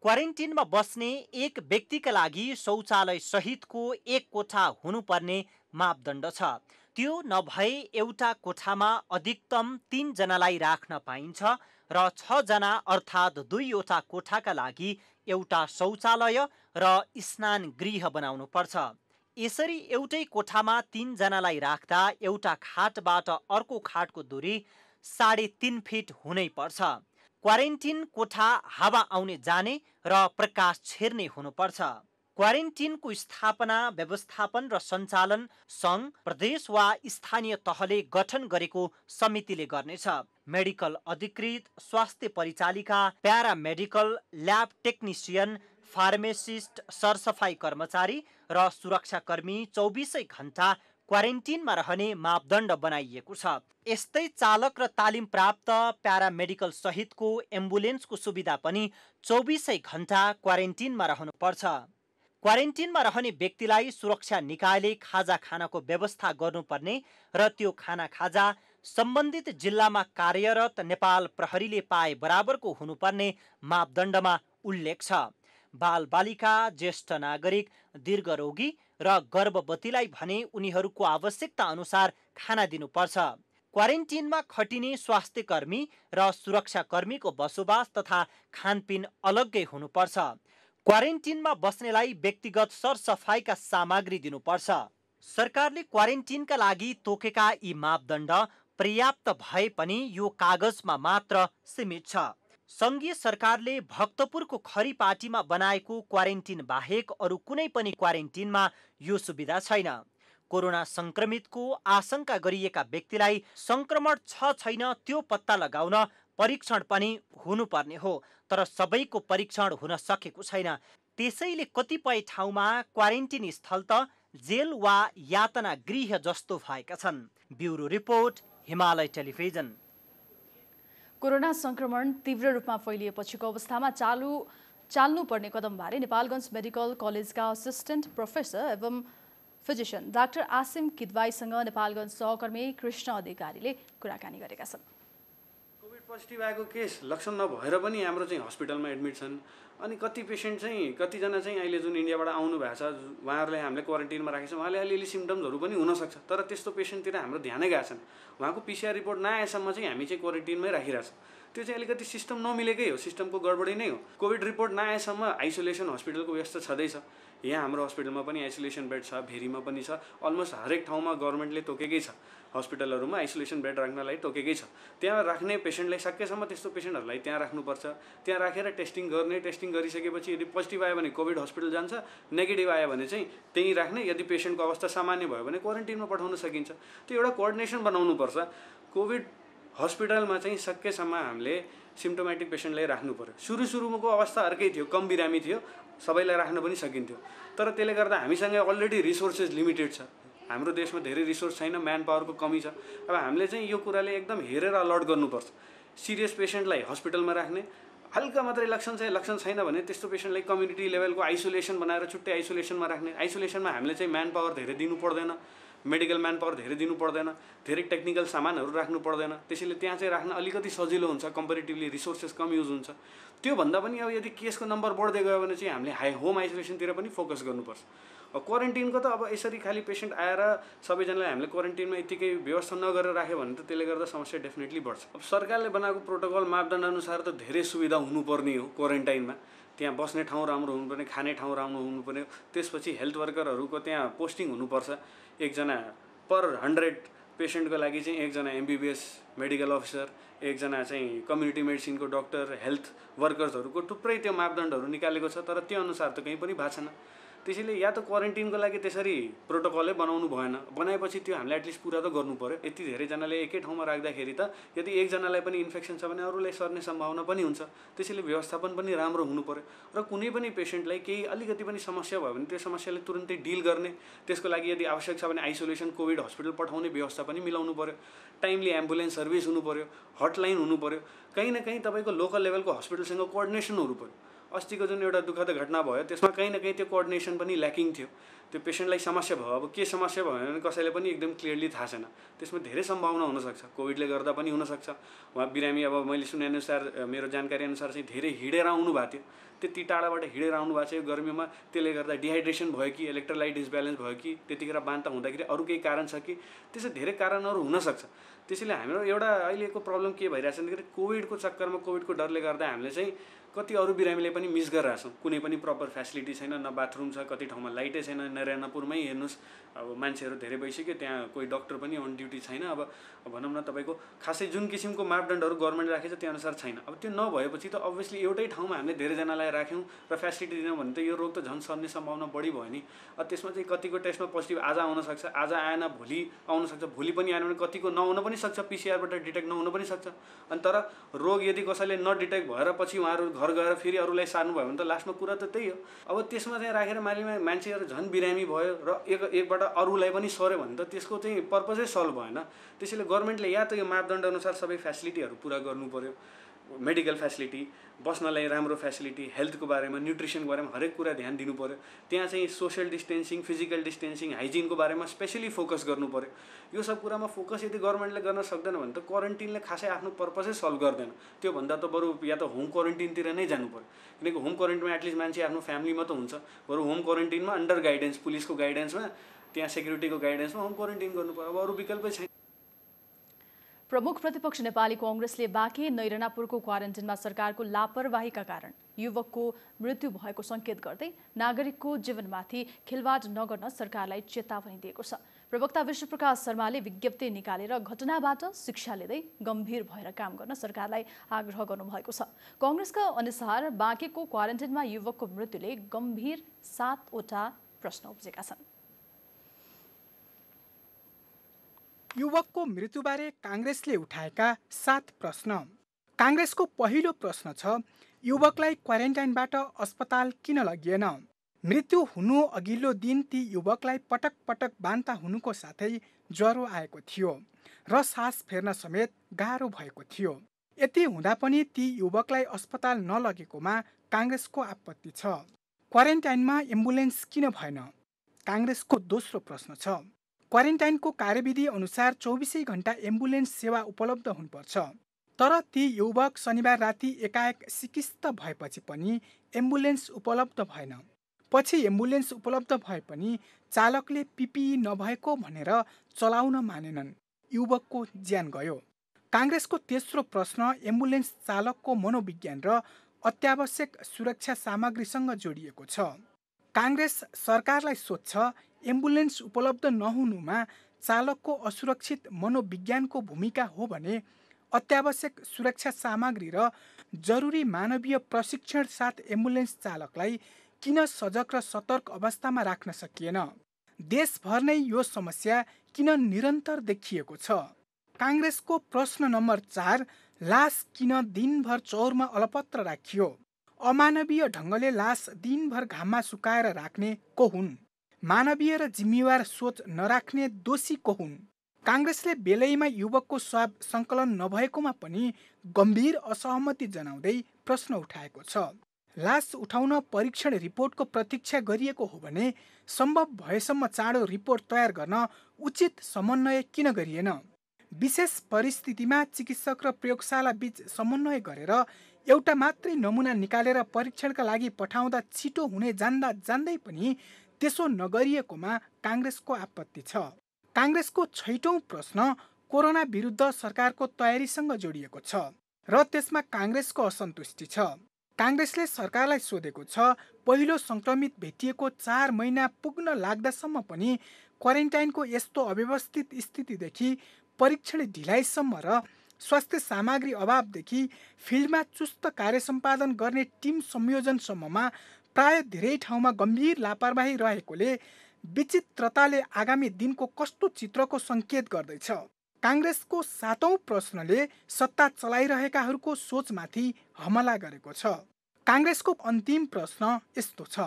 क्वारेन्टिनमा बस्ने एक व्यक्तिका लागि शौचालय सहितको एक कोठा हुनुपर्ने मापदण्ड छ। त्यो नभए एउटा कोठामा अधिकतम 3 जनालाई राख्न पाइन्छ र 6 जना अर्थात् 2वटा कोठाका लागि एउटा शौचालय र स्नान गृह बनाउनु पर्छ। यसरी एउटै कोठामा 3 जनालाई राख्दा एउटा खाटबाट अर्को खाटको दूरी 3.5 फिट हुनै पर्छ। क्वारेन्टिन कोठा हावा आउने जाने र प्रकाश छिर्ने हुनुपर्छ। क्वारेन्टिनको स्थापना, व्यवस्थापन र सञ्चालन सङ्घ, प्रदेश वा स्थानीय तहले गठन गरेको समितिले गर्नेछ। मेडिकल अधिकृत, स्वास्थ्य परिचालिका, प्यारामेडिकल, ल्याब टेक्निसियन, फार्मेसिस्ट, सरसफाई कर्मचारी र सुरक्षाकर्मी 24 घण्टा क्वारेन्टिनमा रहने मापदण्ड बनाइएको छ। यस्तै चालक र तालिम प्राप्त प्यारामेडिकल सहितको एम्बुलेन्सको सुविधा पनि 24 घण्टा क्वारेन्टिनमा रहनुपर्छ। क्वारेन्टिनमा रहने व्यक्तिलाई सुरक्षा निकायले खाजा खानाको व्यवस्था गर्नुपर्ने र त्यो खाना खाजा सम्बन्धित जिल्लामा कार्यरत नेपाल प्रहरीले पाए बराबरको हुनुपर्ने मापदण्डमा उल्लेख छ। बालबालिका, ज्येष्ठ नागरिक, दीर्घरोगी र गर्भवतीलाई भने उनीहरूको आवश्यकता अनुसार खाना दिनुपर्छ। क्वारेन्टिनमा खटिने स्वास्थ्यकर्मी र सुरक्षाकर्मीको बसोबास तथा खानपिन अलग्गै हुनुपर्छ। क्वारेन्टिनमा बस्नेलाई व्यक्तिगत सरसफाइका सामग्री दिनुपर्छ। सरकारले क्वारेन्टिनका लागि तोकेका यी मापदण्ड पर्याप्त भए पनि यो कागजमा मात्र सीमित छ। सङ्घीय सरकारले भक्तपुरको खरीपाटीमा बनाएको क्वारेन्टिन बाहेक अरू कुनै पनि क्वारेन्टिनमा यो सुविधा छैन। कोरोना सङ्क्रमितको आशंका गरिएका व्यक्तिलाई सङ्क्रमण छ छैन त्यो पत्ता लगाउन परीक्षण पनि हुनुपर्ने हो, तर सबैको परीक्षण हुन सकेको छैन। त्यसैले कतिपय ठाउँमा क्वारेन्टिन स्थल त जेल वा यातना गृह जस्तो भएका छन्। Bureau report, Himalaya television. Corona संक्रमण तीव्र रूपमा फैलिएपछिको अवस्थामा चाल्नुपर्ने कदमबारे नेपालगञ्ज मेडिकल कलेजका असिस्टेन्ट प्रोफेसर एवं फिजिशियन डाक्टर आसिम किदवाईसँग नेपालगञ्ज सहकर्मी कृष्ण अधिकारीले कुराकानी गरेका छन्। कोभिड पोजिटिभ आएको केस लक्षण नभएर पनि हाम्रो चाहिँ हस्पिटलमा एडमिट छन्। अनि कति पेसेन्ट चाहिँ कतिजना चाहिँ अहिले जुन इन्डियाबाट आउनु भएको छ उहाँहरूलाई हामीले क्वारेन्टिनमा राखेको छ, उहाँले अलिअलि सिम्टम्सहरू पनि हुनसक्छ, तर त्यस्तो पेसेन्टतिर हाम्रो ध्यानै गएको छैन। उहाँको पिसिआर रिपोर्ट नआएसम्म चाहिँ हामी चाहिँ क्वारेन्टिनमै राखिरहेको छौँ। त्यो चाहिँ अलिकति सिस्टम नमिलेकै हो, सिस्टमको गडबडी नै हो। कोभिड रिपोर्ट नआएसम्म आइसोलेसन हस्पिटलको व्यवस्था छँदैछ। यहाँ हाम्रो हस्पिटलमा पनि आइसोलेसन बेड छ, भेरीमा पनि छ, अलमोस्ट हरेक ठाउँमा गभर्मेन्टले तोकेकै छ। हस्पिटलहरूमा आइसोलेसन बेड राख्नलाई तोकेकै छ। त्यहाँ राख्ने पेसेन्टलाई सकेसम्म त्यस्तो पेसेन्टहरूलाई त्यहाँ राख्नुपर्छ। त्यहाँ राखेर टेस्टिङ गर्ने, टेस्टिङ गरिसकेपछि यदि पोजिटिभ आयो भने कोभिड हस्पिटल जान्छ, नेगेटिभ आयो भने चाहिँ त्यहीँ राख्ने। यदि पेसेन्टको अवस्था सामान्य भयो भने क्वारेन्टिनमा पठाउन सकिन्छ। त्यो एउटा कोअर्डिनेसन बनाउनुपर्छ। कोभिड हस्पिटलमा चाहिँ सकेसम्म हामीले सिम्टोमेटिक पेसेन्टलाई राख्नु पर्यो। सुरुको अवस्था अर्कै थियो, कम बिरामी थियो, सबैलाई राख्न पनि सकिन्थ्यो। तर त्यसले गर्दा हामीसँग अलरेडी रिसोर्सेस लिमिटेड छ। हाम्रो देशमा धेरै रिसोर्स छैन, म्यान पावरको कमी छ। अब हामीले चाहिँ यो कुराले एकदम हेरेर अलर्ट गर्नुपर्छ। सिरियस पेसेन्टलाई हस्पिटलमा राख्ने, हल्का मात्रै लक्षण छैन भने त्यस्तो पेसेन्टलाई कम्युनिटी लेभलको आइसोलेसन बनाएर छुट्टै आइसोलेसनमा राख्ने। आइसोलेसनमा हामीले चाहिँ म्यान पावर धेरै दिनु पर्दैन, मेडिकल म्यान पावर धेरै दिनु पर्दैन, धेरै टेक्निकल सामानहरू राख्नु पर्दैन। त्यसैले त्यहाँ चाहिँ राख्न अलिकति सजिलो हुन्छ, कम्पेरिटिभली रिसोर्सेस कम युज हुन्छ। त्योभन्दा पनि अब यदि केसको नम्बर बढ्दै गयो भने चाहिँ हामीले होम आइसोलेसनतिर पनि फोकस गर्नुपर्छ। क्वारेन्टिनको त अब यसरी खालि पेसेन्ट आएर सबैजनालाई हामीले क्वारेन्टिनमा यतिकै व्यवस्था नगरेर राख्यो भने त त्यसले गर्दा समस्या डेफिनेटली बढ्छ। अब सरकारले बनाएको प्रोटोकल मापदण्ड अनुसार त धेरै सुविधा हुनुपर्ने हो। क्वारेन्टाइनमा त्यहाँ बस्ने ठाउँ राम्रो हुनुपर्ने, खाने ठाउँ राम्रो हुनुपर्ने, त्यसपछि हेल्थ वर्करहरूको त्यहाँ पोस्टिङ हुनुपर्छ। एकजना पर 100 पेसेन्टको लागि चाहिँ एकजना MBBS मेडिकल अफिसर, एकजना चाहिँ कम्युनिटी मेडिसिनको डक्टर, हेल्थ वर्कर्सहरूको थुप्रै त्यो मापदण्डहरू निकालेको छ, तर त्यो अनुसार त कहीँ पनि भएको छैन। त्यसैले या त क्वारेन्टिनको लागि त्यसरी प्रोटोकलै बनाउनु भएन, बनाएपछि त्यो हामीले एटलिस्ट पुरा त गर्नु पर्यो। यति धेरैजनाले एकै ठाउँमा राख्दाखेरि त यदि एकजनालाई पनि इन्फेक्सन छ भने अरूलाई सर्ने सम्भावना पनि हुन्छ। त्यसैले व्यवस्थापन पनि राम्रो हुनु पर्यो र कुनै पनि पेसेन्टलाई केही अलिकति पनि समस्या भयो भने त्यो समस्याले तुरुन्तै डिल गर्ने, त्यसको लागि यदि आवश्यक छ भने आइसोलेसन कोभिड हस्पिटल पठाउने व्यवस्था पनि मिलाउनु पर्यो। टाइमली एम्बुलेन्स सर्भिस हुनु पर्यो, हटलाइन हुनु पर्यो। कहीँ न कहीँ तपाईँको लोकल लेभलको हस्पिटलसँग कोअर्डिनेसन हुनु पर्यो। अस्तिको जुन एउटा दुःखद घटना भयो त्यसमा कहीँ न कहीँ त्यो कोअर्डिनेसन पनि ल्याकिङ थियो। त्यो पेसेन्टलाई समस्या भयो, अब के समस्या भयो भने कसैले पनि एकदम क्लियरली थाहा छैन। त्यसमा धेरै सम्भावना हुनसक्छ, कोभिडले गर्दा पनि हुनसक्छ। उहाँ बिरामी अब मैले सुनेअनुसार, मेरो जानकारी अनुसार चाहिँ धेरै हिँडेर आउनु भएको थियो। त्यति टाढाबाट हिँडेर आउनु भएको छ यो गर्मीमा, त्यसले गर्दा डिहाइड्रेसन भयो कि इलेक्ट्रोलाइट डिसब्यालेन्स भयो कि त्यतिखेर बान्ता हुँदाखेरि अरू केही कारण छ कि, त्यसो धेरै कारणहरू हुनसक्छ। त्यसैले हाम्रो एउटा अहिलेको प्रब्लम के भइरहेछ भन्दाखेरि कोभिडको चक्करमा, कोभिडको डरले गर्दा हामीले चाहिँ कति अरू बिरामीले पनि मिस गरिरहेछौँ। कुनै पनि प्रपर फेसिलिटी छैन, न बाथरुम छ, कति ठाउँमा लाइटै छैन। नारायणपुरमै हेर्नुहोस्, अब मान्छेहरू धेरै भइसक्यो, त्यहाँ कोही डक्टर पनि अन ड्युटी छैन। अब भनौँ न तपाईँको खासै जुन किसिमको मापदण्डहरू गभर्मेन्टले राखेको छ त्यो अनुसार छैन। अब त्यो नभएपछि त अभियसली एउटै ठाउँमा हामीले धेरैजनालाई राख्यौँ र फेसिलिटी दिनौँ भने त यो रोग त झन् सर्ने सम्भावना बढी भयो नि। त्यसमा चाहिँ कतिको टेस्टमा पोजिटिभ आज आउनसक्छ, आज आएन भोलि आउनसक्छ, भोलि पनि आएन भने कतिको नहुन पनि सक्छ, पिसिआरबाट डिटेक्ट नहुन पनि सक्छ। अनि तर रोग यदि कसैले नडिटेक्ट भएर पछि उहाँहरू घर गएर फेरि अरूलाई सार्नु भयो भने त लास्टमा कुरा त त्यही हो। अब त्यसमा चाहिँ राखेर मान्छेहरू झन् बिरामी भयो र एकबाट अरूलाई पनि सर्यो भने त त्यसको चाहिँ पर्पजै सल्भ भएन। त्यसैले गभर्मेन्टले या त यो मापदण्ड अनुसार सबै फेसिलिटीहरू पुरा गर्नु पर्यो। मेडिकल फेसिलिटी, बस्नलाई राम्रो फेसिलिटी, हेल्थको बारेमा, न्युट्रिसनको बारेमा हरेक कुरा ध्यान दिनु पर्यो। त्यहाँ चाहिँ सोसियल डिस्टेन्सिङ, फिजिकल डिस्टेन्सिङ, हाइजिनको बारेमा स्पेसली फोकस गर्नु पर्यो। यो सब कुरामा फोकस यदि गभर्मेन्टले गर्न सक्दैन भने त क्वारेन्टिनले खासै आफ्नो पर्पजै सल्भ गर्दैन। त्योभन्दा त बरु या त होम क्वारेन्टिनतिर नै जानु पर्यो। किनकि होम क्वारेन्टिनमा एटलिस्ट मान्छे आफ्नो फ्यामिलीमा त हुन्छ, बरु होम क्वारेन्टिनमा अन्डर गाइडेन्स, पुलिसको गाइडेन्समा, त्यहाँ सेक्युरिटीको गाइडेन्समा होम क्वारेन्टिन गर्नु पर्यो। अब अरू विकल्पै छैन। प्रमुख प्रतिपक्ष नेपाली कांग्रेसले बाँके नैरनापुरको क्वारेन्टिनमा सरकारको लापरवाहीका कारण युवकको मृत्यु भएको संकेत गर्दै नागरिकको जीवनमाथि खेलवाड नगर्न सरकारलाई चेतावनी दिएको छ। प्रवक्ता विश्वप्रकाश शर्माले विज्ञप्ति निकालेर घटनाबाट शिक्षा लिँदै गम्भीर भएर काम गर्न सरकारलाई आग्रह गर्नुभएको छ। कांग्रेसका अनुसार बाँकेको क्वारेन्टिनमा युवकको मृत्युले गम्भीर 7वटा प्रश्न उब्जेका छन्। युवकको मृत्युबारे कांग्रेसले उठाएका 7 प्रश्न। कांग्रेसको पहिलो प्रश्न छ, युवकलाई क्वारेन्टाइनबाट अस्पताल किन लगिएन? मृत्यु हुनु अघिल्लो दिन ती युवकलाई पटक पटक बान्ता हुनुको साथै ज्वरो आएको थियो र सास फेर्न समेत गाह्रो भएको थियो। यति हुँदा पनि ती युवकलाई अस्पताल नलगेकोमा कांग्रेसको आपत्ति छ। क्वारेन्टाइनमा एम्बुलेन्स किन भएन? कांग्रेसको दोस्रो प्रश्न छ। क्वारेन्टाइनको कार्यविधि अनुसार 24 घण्टा एम्बुलेन्स सेवा उपलब्ध हुनुपर्छ, तर ती युवक शनिबार राति एकाएक सिकिस्त भएपछि पनि एम्बुलेन्स उपलब्ध भएन। पछि एम्बुलेन्स उपलब्ध भए पनि चालकले पिपिई नभएको भनेर चलाउन मानेनन्, युवकको ज्यान गयो। कांग्रेसको तेस्रो प्रश्न एम्बुलेन्स चालकको मनोविज्ञान र अत्यावश्यक सुरक्षा सामग्रीसँग जोडिएको छ। कांग्रेस सरकारलाई सोध्छ, एम्बुलेन्स उपलब्ध नहुनुमा चालकको असुरक्षित मनोविज्ञानको भूमिका हो भने अत्यावश्यक सुरक्षा सामग्री र जरुरी मानवीय प्रशिक्षण साथ एम्बुलेन्स चालकलाई किन सजग र सतर्क अवस्थामा राख्न सकिएन? देशभर नै यो समस्या किन निरन्तर देखिएको छ? कांग्रेसको प्रश्न नम्बर 4, लास किन दिनभर चौरमा अलपत्र राखियो? अमानवीय ढङ्गले लास दिनभर घाममा सुकाएर राख्ने को हुन्? मानवीय र जिम्मेवार सोच नराख्ने दोषी को हुन्? कांग्रेसले बेलैमा युवकको स्वाब सङ्कलन नभएकोमा पनि गम्भीर असहमति जनाउँदै प्रश्न उठाएको छ। लास उठाउन परीक्षण रिपोर्टको प्रतीक्षा गरिएको हो भने सम्भव भएसम्म चाँडो रिपोर्ट तयार गर्न उचित समन्वय किन गरिएन? विशेष परिस्थितिमा चिकित्सक र प्रयोगशाला बीच समन्वय गरेर एउटा मात्रै नमुना निकालेर परीक्षणका लागि पठाउँदा छिटो हुने जान्दा जान्दै पनि त्यसो नगरिएकोमा कांग्रेसको आपत्ति छ। कांग्रेसको 6औं प्रश्न कोरोना विरुद्ध सरकारको तयारीसँग जोडिएको छ र त्यसमा कांग्रेसको असन्तुष्टि छ। कांग्रेसले सरकारलाई सोधेको छ, पहिलो संक्रमित भेटिएको 4 महिना पुग्न लाग्दासम्म पनि क्वारेन्टाइनको यस्तो अव्यवस्थित स्थितिदेखि परीक्षण ढिलाइसम्म र स्वास्थ्य सामग्री अभावदेखि फिल्डमा चुस्त कार्य सम्पादन गर्ने टिम संयोजनसम्ममा प्राय धेरै ठाउँमा गम्भीर लापरवाही रहेकोले विचित्रताले आगामी दिनको कस्तो चित्रको संकेत गर्दैछ। कांग्रेसको 7औं प्रश्नले सत्ता चलाइरहेकाहरूको सोचमाथि हमला गरेको छ। कांग्रेसको अन्तिम प्रश्न यस्तो छ,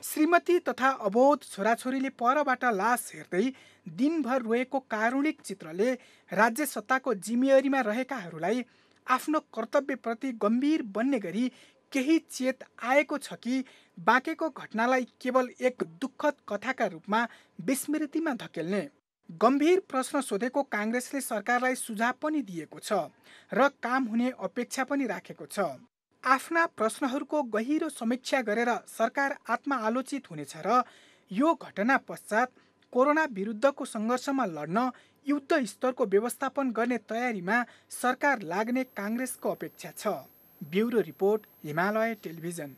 श्रीमती तथा अबोध छोराछोरीले परबाट लास हेर्दै दिनभर रोएको कारुणिक चित्रले राज्य सत्ताको जिम्मेवारीमा रहेकाहरूलाई आफ्नो कर्तव्यप्रति गम्भीर बन्ने गरी केही चेत आएको छ कि बाँकेको घटनालाई केवल एक दुःखद कथाका रूपमा विस्मृतिमा धकेल्ने? गम्भीर प्रश्न सोधेको कांग्रेसले सरकारलाई सुझाव पनि दिएको छ र काम हुने अपेक्षा पनि राखेको छ। आफ्ना प्रश्नहरूको गहिरो समीक्षा गरेर सरकार आत्मआलोचित हुनेछ र यो घटना पश्चात कोरोना विरुद्धको सङ्घर्षमा लड्न युद्ध स्तरको व्यवस्थापन गर्ने तयारीमा सरकार लाग्ने कांग्रेसको अपेक्षा छ। Bureau report, Himalaya television.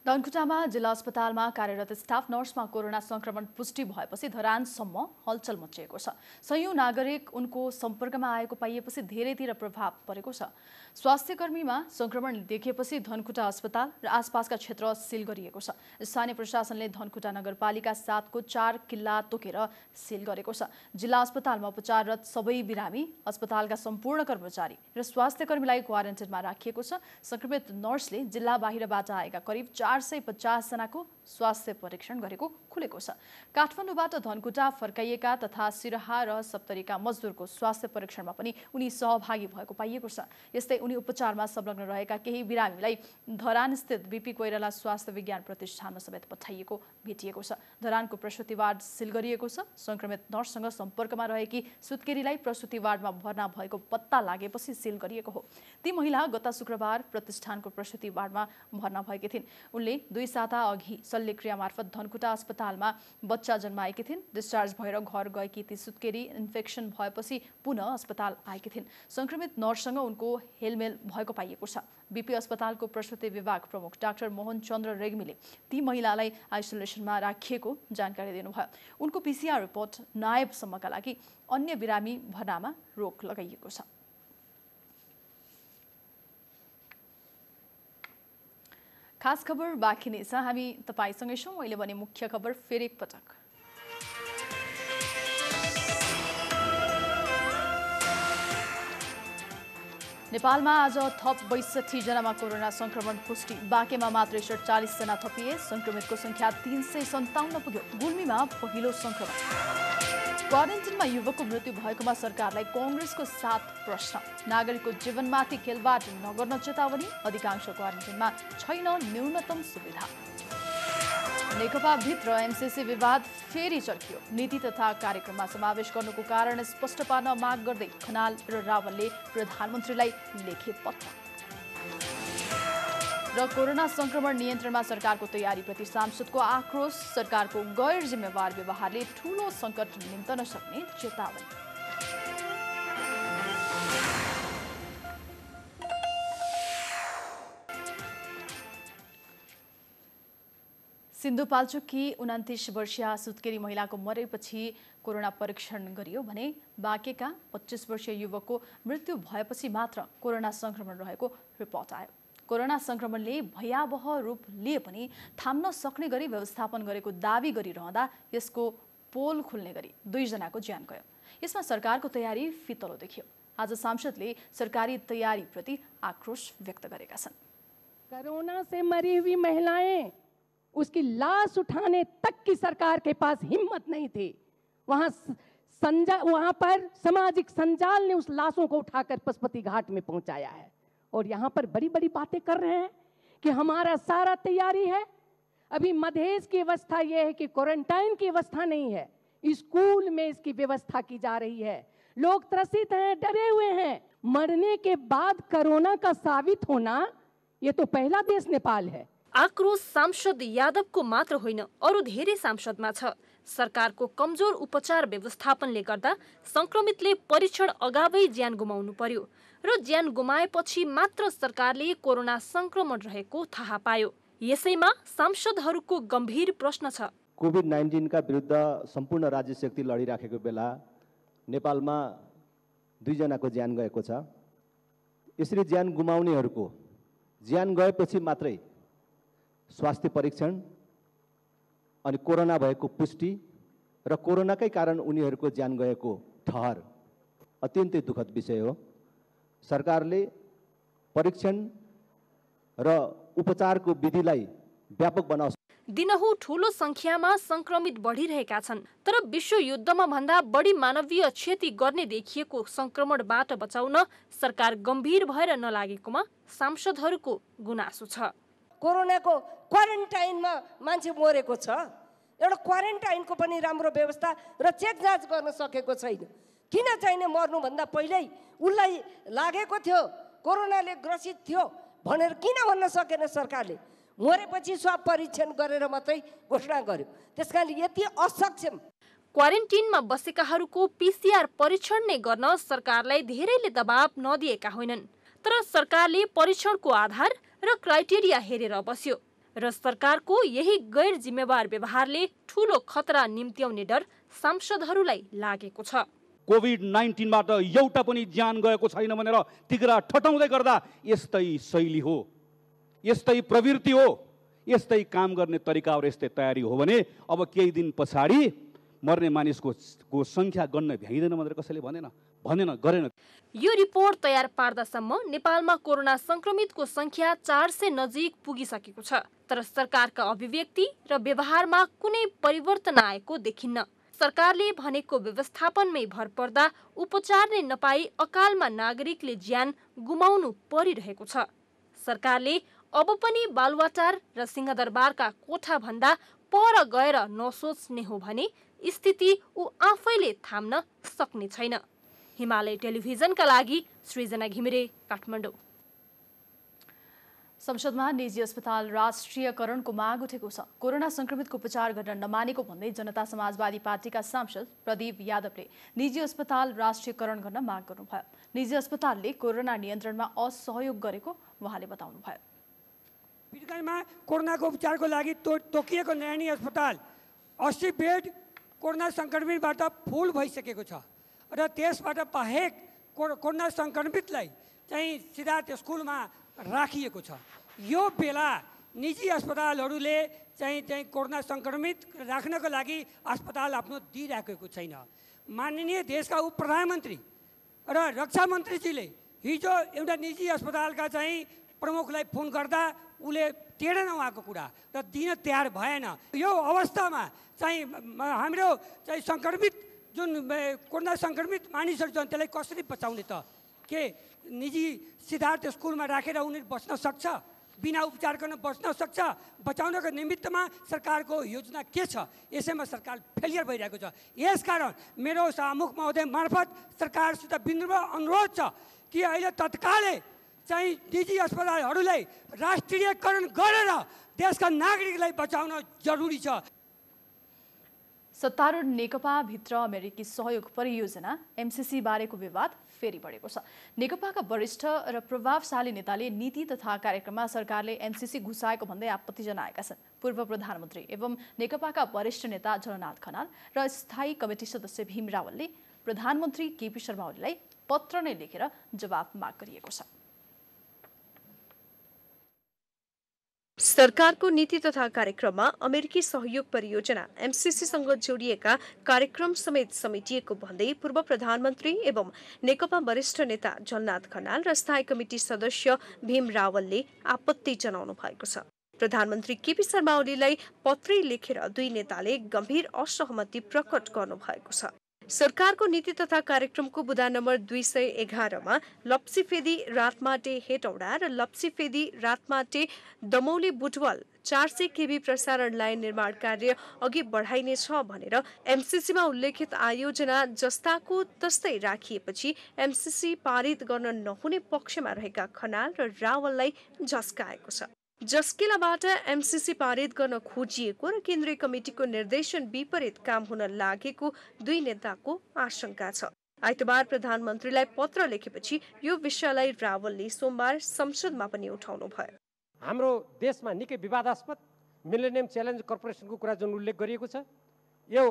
धनकुटामा जिल्ला अस्पतालमा कार्यरत स्टाफ नर्समा कोरोना संक्रमण पुष्टि भएपछि धरानसम्म हलचल मचिएको छ। सयौं नागरिक उनको सम्पर्कमा आएको पाइएपछि धेरैतिर प्रभाव परेको छ। स्वास्थ्यकर्मीमा संक्रमण देखिएपछि धनकुटा अस्पताल र आसपासका क्षेत्र सिल गरिएको छ। स्थानीय प्रशासनले धनकुटा नगरपालिका 7 को 4 किल्ला तोकेर सिल गरेको छ। जिल्ला अस्पतालमा उपचाररत सबै बिरामी, अस्पतालका सम्पूर्ण कर्मचारी र स्वास्थ्यकर्मीलाई क्वारेन्टाइनमा राखिएको छ। संक्रमित नर्सले जिल्ला बाहिरबाट आएका करिब 450 जनाको स्वास्थ्य परीक्षण गरेको खुलेको छ। काठमाडौँबाट धनकुटा फर्काइएका तथा सिराहा र सप्तरीका मजदुरको स्वास्थ्य परीक्षणमा पनि उनी सहभागी भएको पाइएको छ। यस्तै उनी उपचारमा संलग्न रहेका केही बिरामीलाई धरानस्थित बीपी कोइराला स्वास्थ्य विज्ञान प्रतिष्ठानमा समेत पठाइएको भेटिएको छ। धरानको प्रसुति वार्ड सिल गरिएको छ। संक्रमित नर्ससँग सम्पर्कमा रहेकी सुत्केरीलाई प्रसुति वार्डमा भर्ना भएको पत्ता लागेपछि सिल गरिएको हो। ती महिला गत शुक्रबार प्रतिष्ठानको प्रसुति वार्डमा भर्ना भएकी थिइन्। उनले 2 साता अघि शल्यक्रिया मार्फत धनकुटा अस्पतालमा बच्चा जन्माएकी थिइन्। डिस्चार्ज भएर घर गएकी ती सुत्केरी इन्फेक्सन भएपछि पुनः अस्पताल आएकी थिइन्। संक्रमित नर्ससँग उनको हेलमेल भएको पाइएको छ। बीपी अस्पतालको प्रसूति विभाग प्रमुख डाक्टर मोहन चन्द्र रेग्मीले ती महिलालाई आइसोलेसनमा राखिएको जानकारी दिनुभयो। उनको पीसीआर रिपोर्ट नायबसम्मका लागि अन्य बिरामी भर्नामा रोक लगाइएको छ। खास खबर बाँकी नै छ, हामी तपाईसँगै छौँ। अहिले भने मुख्य खबर फेरि एकपटक। नेपालमा आज थप 62 जनामा कोरोना संक्रमण पुष्टि। बाँकेमा मात्रै 47 जना थपिए। संक्रमितको संख्या 357 पुग्यो। गुल्मीमा पहिलो संक्रमण। क्वारेन्टिनमा युवकको मृत्यु भएकोमा सरकारलाई कांग्रेसको 7 प्रश्न। नागरिकको जीवनमाथि खेलवाड नगर्न चेतावनी। अधिकांश क्वारेन्टिनमा छैन न्यूनतम सुविधा। नेकपा भित्र एमसीसी विवाद फेरि चर्कियो। नीति तथा कार्यक्रममा समावेश गर्नुको कारण स्पष्ट पार्न माग गर्दै खनाल र रावलले प्रधानमन्त्रीलाई लेखे पत्र। र कोरोना संक्रमण नियन्त्रणमा सरकारको तयारीप्रति सांसदको आक्रोश। सरकारको गैर जिम्मेवार व्यवहारले ठूलो संकट निम्तन सक्ने चेतावनी। सिन्धुपाल्चोककी 29 वर्षीय सुत्केरी महिलाको मरेपछि कोरोना परीक्षण गरियो भने बाँकेका 25 वर्षीय युवकको मृत्यु भएपछि मात्र कोरोना संक्रमण रहेको रिपोर्ट आयो। कोरोना संक्रमणले भयावह रूप लिए पनि थाम्न सक्ने गरी व्यवस्थापन गरेको दावी गरिरहँदा यसको पोल खुल्ने गरी 2 जनाको ज्यान गयो। यसमा सरकारको तयारी फितलो देखियो। आज सांसदले सरकारी तयारीप्रति आक्रोश व्यक्त गरेका छन्। कोरोना से मरी हुई महिलाएं, उसकी लाश उठाने तक की सरकार के पास हिम्मत नहीं थी। वहां पर सामाजिक संजाल ने उस लाशों को उठाकर पशुपति घाट में पहुंचाया है। और यहाँ पर बड़ी बड़ी बातें कर रहे हैं कि हमारा सारा तैयारी है। अभी मधेश की व्यवस्था यह है कि क्वारंटाइन की व्यवस्था नहीं है, स्कूल में इसकी व्यवस्था की जा रही है। लोग त्रसित हैं, डरे हुए हैं। मरने के बाद कोरोना का साबित होना, ये तो पहला देश नेपाल है। आक्रोश सांसद यादवको मात्र होइन, अरू धेरै सांसदमा छ। सरकारको कमजोर उपचार व्यवस्थापनले गर्दा संक्रमितले परीक्षण अगावै ज्यान गुमाउनु पर्यो र ज्यान गुमाएपछि मात्र सरकारले कोरोना संक्रमण रहेको थाहा पायो। यसैमा सांसदहरूको गम्भीर प्रश्न छ। कोभिड-19 का विरुद्ध सम्पूर्ण राज्य शक्ति लडिराखेको बेला नेपालमा 2 जनाको ज्यान गएको छ। यसरी ज्यान गुमाउनेहरूको ज्यान गएपछि मात्रै स्वास्थ्य परीक्षण अनि कोरोना भएको पुष्टि र कोरोनाकै कारण उनीहरूको ज्यान गएको ठहर अत्यन्तै दुःखद विषय हो। सरकारले परीक्षण र उपचारको विधिलाई व्यापक बनाओस्। दिनहु ठूलो संख्यामा संक्रमित बढिरहेका छन्, तर विश्व युद्धमा भन्दा बढी मानवीय क्षति गर्ने देखिएको संक्रमणबाट बचाउन सरकार गम्भीर भएर नलागेकोमा सांसदहरूको गुनासो छ। कोरोनाको क्वारेन्टाइनमा मान्छे मरेको छ, एउटा क्वारेन्टाइनको पनि राम्रो व्यवस्था र चेक जाँच गर्न सकेको छैन। किन चाहिने मर्नुभन्दा पहिल्यै उसलाई लागेको थियो, कोरोनाले ग्रसित थियो भनेर किन भन्न सकेन सरकारले? मरेपछि स्वाब परीक्षण गरेर मात्रै घोषणा गर्यो। त्यसकारण यति असक्षम। क्वारेन्टिनमा बसेकाहरूको पीसीआर परीक्षण नै गर्न सरकारलाई धेरैले दबाब नदिएका होइनन्, तर सरकारले परीक्षणको आधार र क्राइटेरिया हेरेर बस्यो र सरकारको यही गैर जिम्मेवार व्यवहारले ठूलो खतरा निम्त्याउने डर सांसदहरूलाई लागेको छ। कोभिड-19 बाट एउटा पनि ज्यान गएको छैन भनेर तिग्रा ठटाउँदै गर्दा यस्तै शैली हो, यस्तै प्रवृत्ति हो, यस्तै काम गर्ने तरिका र यस्तै तयारी हो भने अब केही दिन पछाडि मर्ने मानिसको संख्या गन्न भ्याइँदैन भनेर कसैले गरेन। यो रिपोर्ट तयार पार्दासम्म नेपालमा कोरोना संक्रमितको संख्या 400 नजिक पुगिसकेको छ, तर सरकारका अभिव्यक्ति र व्यवहारमा कुनै परिवर्तन आएको देखिन्न। सरकारले भनेको व्यवस्थापनमै भर पर्दा उपचार नै नपाई अकालमा नागरिकले ज्यान गुमाउनु परिरहेको छ। सरकारले अब पनि बालुवाटार र सिंहदरबारका कोठा भन्दा पर गएर नसोच्ने हो भने स्थिति ऊ आफैले थाम्न सक्ने छैन। हिमालय टेलिभिजनका लागि सृजना घिमिरे, काठमाडौँ। संसदमा निजी अस्पताल राष्ट्रियकरणको माग उठेको छ। कोरोना संक्रमितको उपचार गर्न नमानेको भन्दै जनता समाजवादी पार्टीका सांसद प्रदीप यादवले निजी अस्पताल राष्ट्रियकरण गर्न माग गर्नुभयो। निजी अस्पतालले कोरोना नियन्त्रणमा असहयोग गरेको उहाँले बताउनुभयो। पीडिकामा कोरोनाको उपचारको लागि तोकिएको नयाँ अस्पताल 80 बेड कोरोना संक्रमितबाट फुल भइसकेको छ र त्यसबाट बाहेक कोरोना संक्रमितलाई चाहिँ सिद्धार्थ स्कुलमा राखिएको छ। यो बेला निजी अस्पतालहरूले चाहिँ कोरोना संक्रमित राख्नको लागि अस्पताल आफ्नो दिइराखेको छैन। माननीय देशका उप प्रधानमन्त्री र रक्षा मन्त्रीजीले हिजो एउटा निजी अस्पतालका चाहिँ प्रमुखलाई फोन गर्दा उसले टेडेन उहाँको कुरा र दिन तयार भएन। यो अवस्थामा चाहिँ हाम्रो चाहिँ संक्रमित जुन कोरोना संक्रमित मानिसहरू छन् त्यसलाई कसरी बचाउने त? के निजी सिद्धार्थ स्कुलमा राखेर उनीहरू बस्न सक्छ? बिना उपचार गर्न बस्न सक्छ? बचाउनको निमित्तमा सरकारको योजना के छ? यसैमा सरकार फेलियर भइरहेको छ। यसकारण मेरो सभामुख महोदय मार्फत सरकारसित विनम्र अनुरोध छ कि अहिले तत्कालै चाहिँ निजी अस्पतालहरूलाई राष्ट्रियकरण गरेर देशका नागरिकलाई बचाउन जरुरी छ। सत्तारूढ नेकपा भित्र अमेरिकी सहयोग परियोजना एमसीसी बारेको विवाद फेरि बढेको छ। नेकपाका वरिष्ठ र प्रभावशाली नेताले नीति तथा कार्यक्रममा सरकारले एमसीसी घुसाएको भन्दै आपत्ति जनाएका छन्। पूर्व प्रधानमन्त्री एवं नेकपाका वरिष्ठ नेता झलनाथ खनाल र स्थायी कमिटी सदस्य भीम रावलले प्रधानमन्त्री केपी शर्मा ओलीलाई पत्र नै लेखेर जवाफ माग गरिएको छ। सरकारको नीति तथा कार्यक्रममा अमेरिकी सहयोग परियोजना एमसीसीसँग जोडिएका कार्यक्रम समेत समेटिएको भन्दै पूर्व प्रधानमन्त्री एवं नेकपा वरिष्ठ नेता झलनाथ खनाल र स्थायी कमिटी सदस्य भीम रावलले आपत्ति जनाउनु भएको छ। प्रधानमन्त्री केपी शर्मा ओलीलाई पत्रै लेखेर दुई नेताले गम्भीर असहमति प्रकट गर्नु भएको छ। सरकारको नीति तथा कार्यक्रमको बुदा नम्बर 211 मा लप्सीफेदी रातमाटे हेटौडा र लप्सीफेदी रातमाटे दमौली बुटवल 400 केबी प्रसारण लाइन निर्माण कार्य अघि बढाइनेछ भनेर एमसीसीमा उल्लेखित आयोजना जस्ताको तस्तै राखिएपछि एमसीसी पारित गर्न नहुने पक्षमा रहेका खनाल र रावललाई झस्काएको छ। जस्केलाबाट एमसीसी पारित गर्न खोजिएको र केन्द्रीय कमिटिको निर्देशन विपरीत काम हुन लागेको दुई नेताको आशंका छ। आइतबार प्रधानमन्त्रीलाई पत्र लेखेपछि यो विषयलाई रावलले सोमबार संसदमा पनि उठाउनु भयो। हाम्रो देशमा निकै विवादास्पद मिलेनियम च्यालेन्ज कर्पोरेसनको कुरा जुन उल्लेख गरिएको छ, यो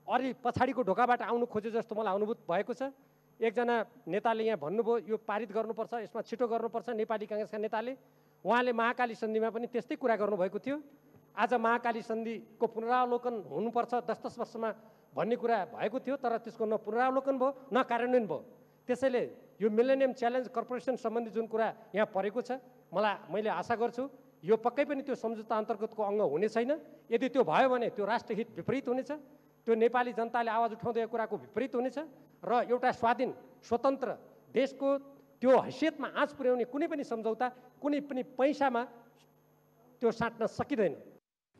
अलि पछाडिको ढोकाबाट आउनु खोजे जस्तो मलाई अनुभूत भएको छ। एकजना नेताले यहाँ भन्नुभयो यो पारित गर्नुपर्छ, यसमा छिटो गर्नुपर्छ। नेपाली काङ्ग्रेसका नेताले उहाँले महाकाली सन्धिमा पनि त्यस्तै कुरा गर्नुभएको थियो। आज महाकाली सन्धिको पुनरावलोकन हुनुपर्छ 10-10 वर्षमा भन्ने कुरा भएको थियो, तर त्यसको न पुनरावलोकन भयो न कार्यान्वयन भयो। त्यसैले यो मिलेनियम च्यालेन्ज कर्पोरेसन सम्बन्धी जुन कुरा यहाँ परेको छ, मैले आशा गर्छु यो पक्कै पनि त्यो सम्झौता अन्तर्गतको अङ्ग हुने छैन। यदि त्यो भयो भने त्यो राष्ट्रहित विपरीत हुनेछ, त्यो नेपाली जनताले आवाज उठाउँदै कुराको विपरीत हुनेछ र एउटा स्वाधीन स्वतन्त्र देशको त्यो हैसियतमा आँच पुर्याउने कुनै पनि सम्झौता कुनै पनि पैसामा त्यो साट्न सकिँदैन।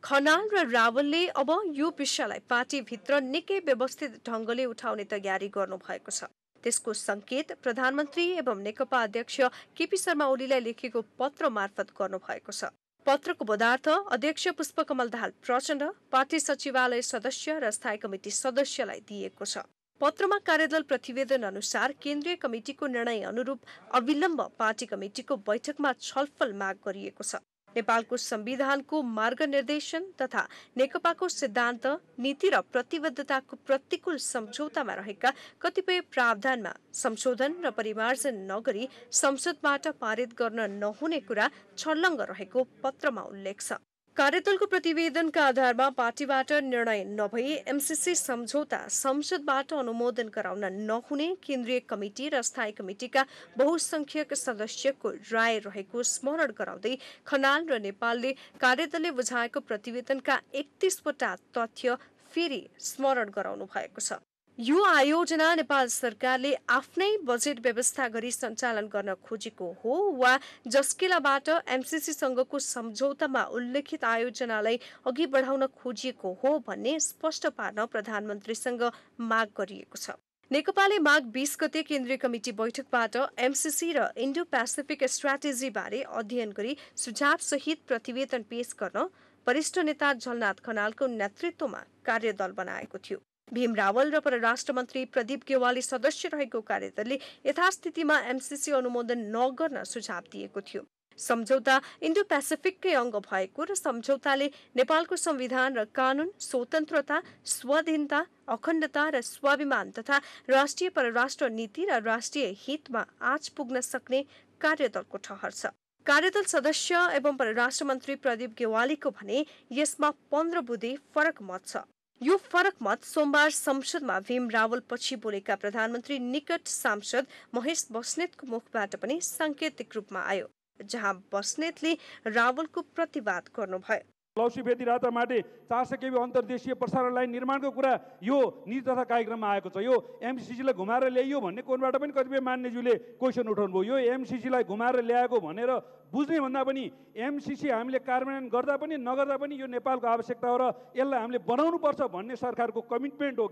खनाल र रावलले अब यो विषयलाई पार्टीभित्र निकै व्यवस्थित ढङ्गले उठाउने तयारी गर्नु भएको छ। त्यसको संकेत प्रधानमन्त्री एवं नेकपा अध्यक्ष केपी शर्मा ओलीलाई लेखेको पत्र मार्फत गर्नु भएको छ। पत्रको पदार्थ अध्यक्ष पुष्पकमल दाहाल प्रचण्ड, पार्टी सचिवालय सदस्य र स्थायी कमिटी सदस्यलाई दिएको छ। पत्रमा कार्यदल प्रतिवेदन अनुसार केन्द्रीय कमिटिको निर्णय अनुरूप अविलम्ब पार्टी कमिटिको बैठकमा छलफल माग गरिएको छ। नेपालको संविधानको मार्गनिर्देशन तथा नेकपाको सिद्धान्त, नीति र प्रतिबद्धताको प्रतिकूल सम्झौतामा रहेका कतिपय प्रावधानमा संशोधन र परिमार्जन नगरी संसदबाट पारित गर्न नहुने कुरा छर्लङ्ग रहेको पत्रमा उल्लेख छ। कार्यदलको प्रतिवेदनका आधारमा पार्टीबाट निर्णय नभई एमसीसी सम्झौता संसदबाट अनुमोदन गराउन नहुने केन्द्रीय कमिटी र स्थायी कमिटिका बहुसंख्यक सदस्यको राय रहेको स्मरण गराउँदै खनाल र नेपालले कार्यदलले बुझाएको प्रतिवेदनका 31 वटा तथ्य फेरि स्मरण गराउनु भएको छ। यो आयोजना नेपाल सरकारले आफ्नै बजेट व्यवस्था गरी सञ्चालन गर्न खोजेको हो वा जस्केलाबाट एमसीसीसँगको सम्झौतामा उल्लेखित आयोजनालाई अघि बढाउन खोजिएको हो भन्ने स्पष्ट पार्न प्रधानमन्त्रीसँग माग गरिएको छ। नेकपाले माघ 20 गते केन्द्रीय कमिटी बैठकबाट एमसीसी र इन्डो पेसिफिक स्ट्राटेजी बारे अध्ययन गरी सुझाव सहित प्रतिवेदन पेश गर्न वरिष्ठ नेता झलनाथ खनालको नेतृत्वमा कार्यदल बनाएको थियो। भीम रावल र परराष्ट्र मन्त्री प्रदीप गेवाली सदस्य रहेको कार्यदलले यथास्थितिमा एमसीसी अनुमोदन नगर्न सुझाव दिएको थियो। सम्झौता इन्डो पेसिफिककै अङ्ग भएको र सम्झौताले नेपालको संविधान र कानून, स्वतन्त्रता, स्वाधीनता, अखण्डता र स्वाभिमान तथा राष्ट्रिय परराष्ट्र नीति र राष्ट्रिय हितमा आँच पुग्न सक्ने कार्यदलको ठहर छ। कार्यदल सदस्य एवं परराष्ट्र मन्त्री प्रदीप गेवालीको भने यसमा 15 बुँदे फरक मत छ। यो फरक मत सोमबार संसदमा भीम रावल पछि बोलेका प्रधानमन्त्री निकट सांसद महेश बस्नेतको मुखबाट पनि सांकेतिक रूपमा आयो, जहाँ बस्नेतले रावलको प्रतिवाद गर्नुभयो। लौसी बेती राता माटे 400 केबी अन्तर्देशीय प्रसारण लाइन निर्माणको कुरा यो नीति तथा कार्यक्रममा आएको छ। यो एमसीसीलाई घुमाएर ल्याइयो भन्ने कोणबाट पनि कतिपय मान्यज्यूले क्वेसन उठाउनु भयो। यो एमसीसीलाई घुमाएर ल्याएको भनेर बुझ्ने भन्दा पनि एमसीसी हामीले कार्यान्वयन गर्दा पनि नगर्दा पनि यो नेपालको आवश्यकता हो र यसलाई हामीले बनाउनु पर्छ भन्ने सरकारको कमिटमेन्ट हो।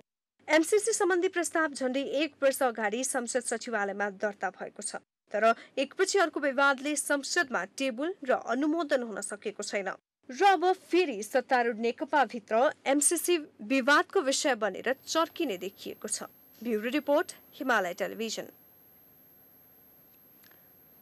एमसीसी सम्बन्धी प्रस्ताव झण्डै 1 वर्ष अगाडि संसद सचिवालयमा दर्ता भएको छ, तर एकपछि अर्को विवादले संसदमा टेबल र अनुमोदन हुन सकेको छैन र अब फेरि सत्तारूढ नेकपाभित्र एमसीसी विवादको विषय बनेर चर्किने देखिएको छ। Bureau report, Himalaya television.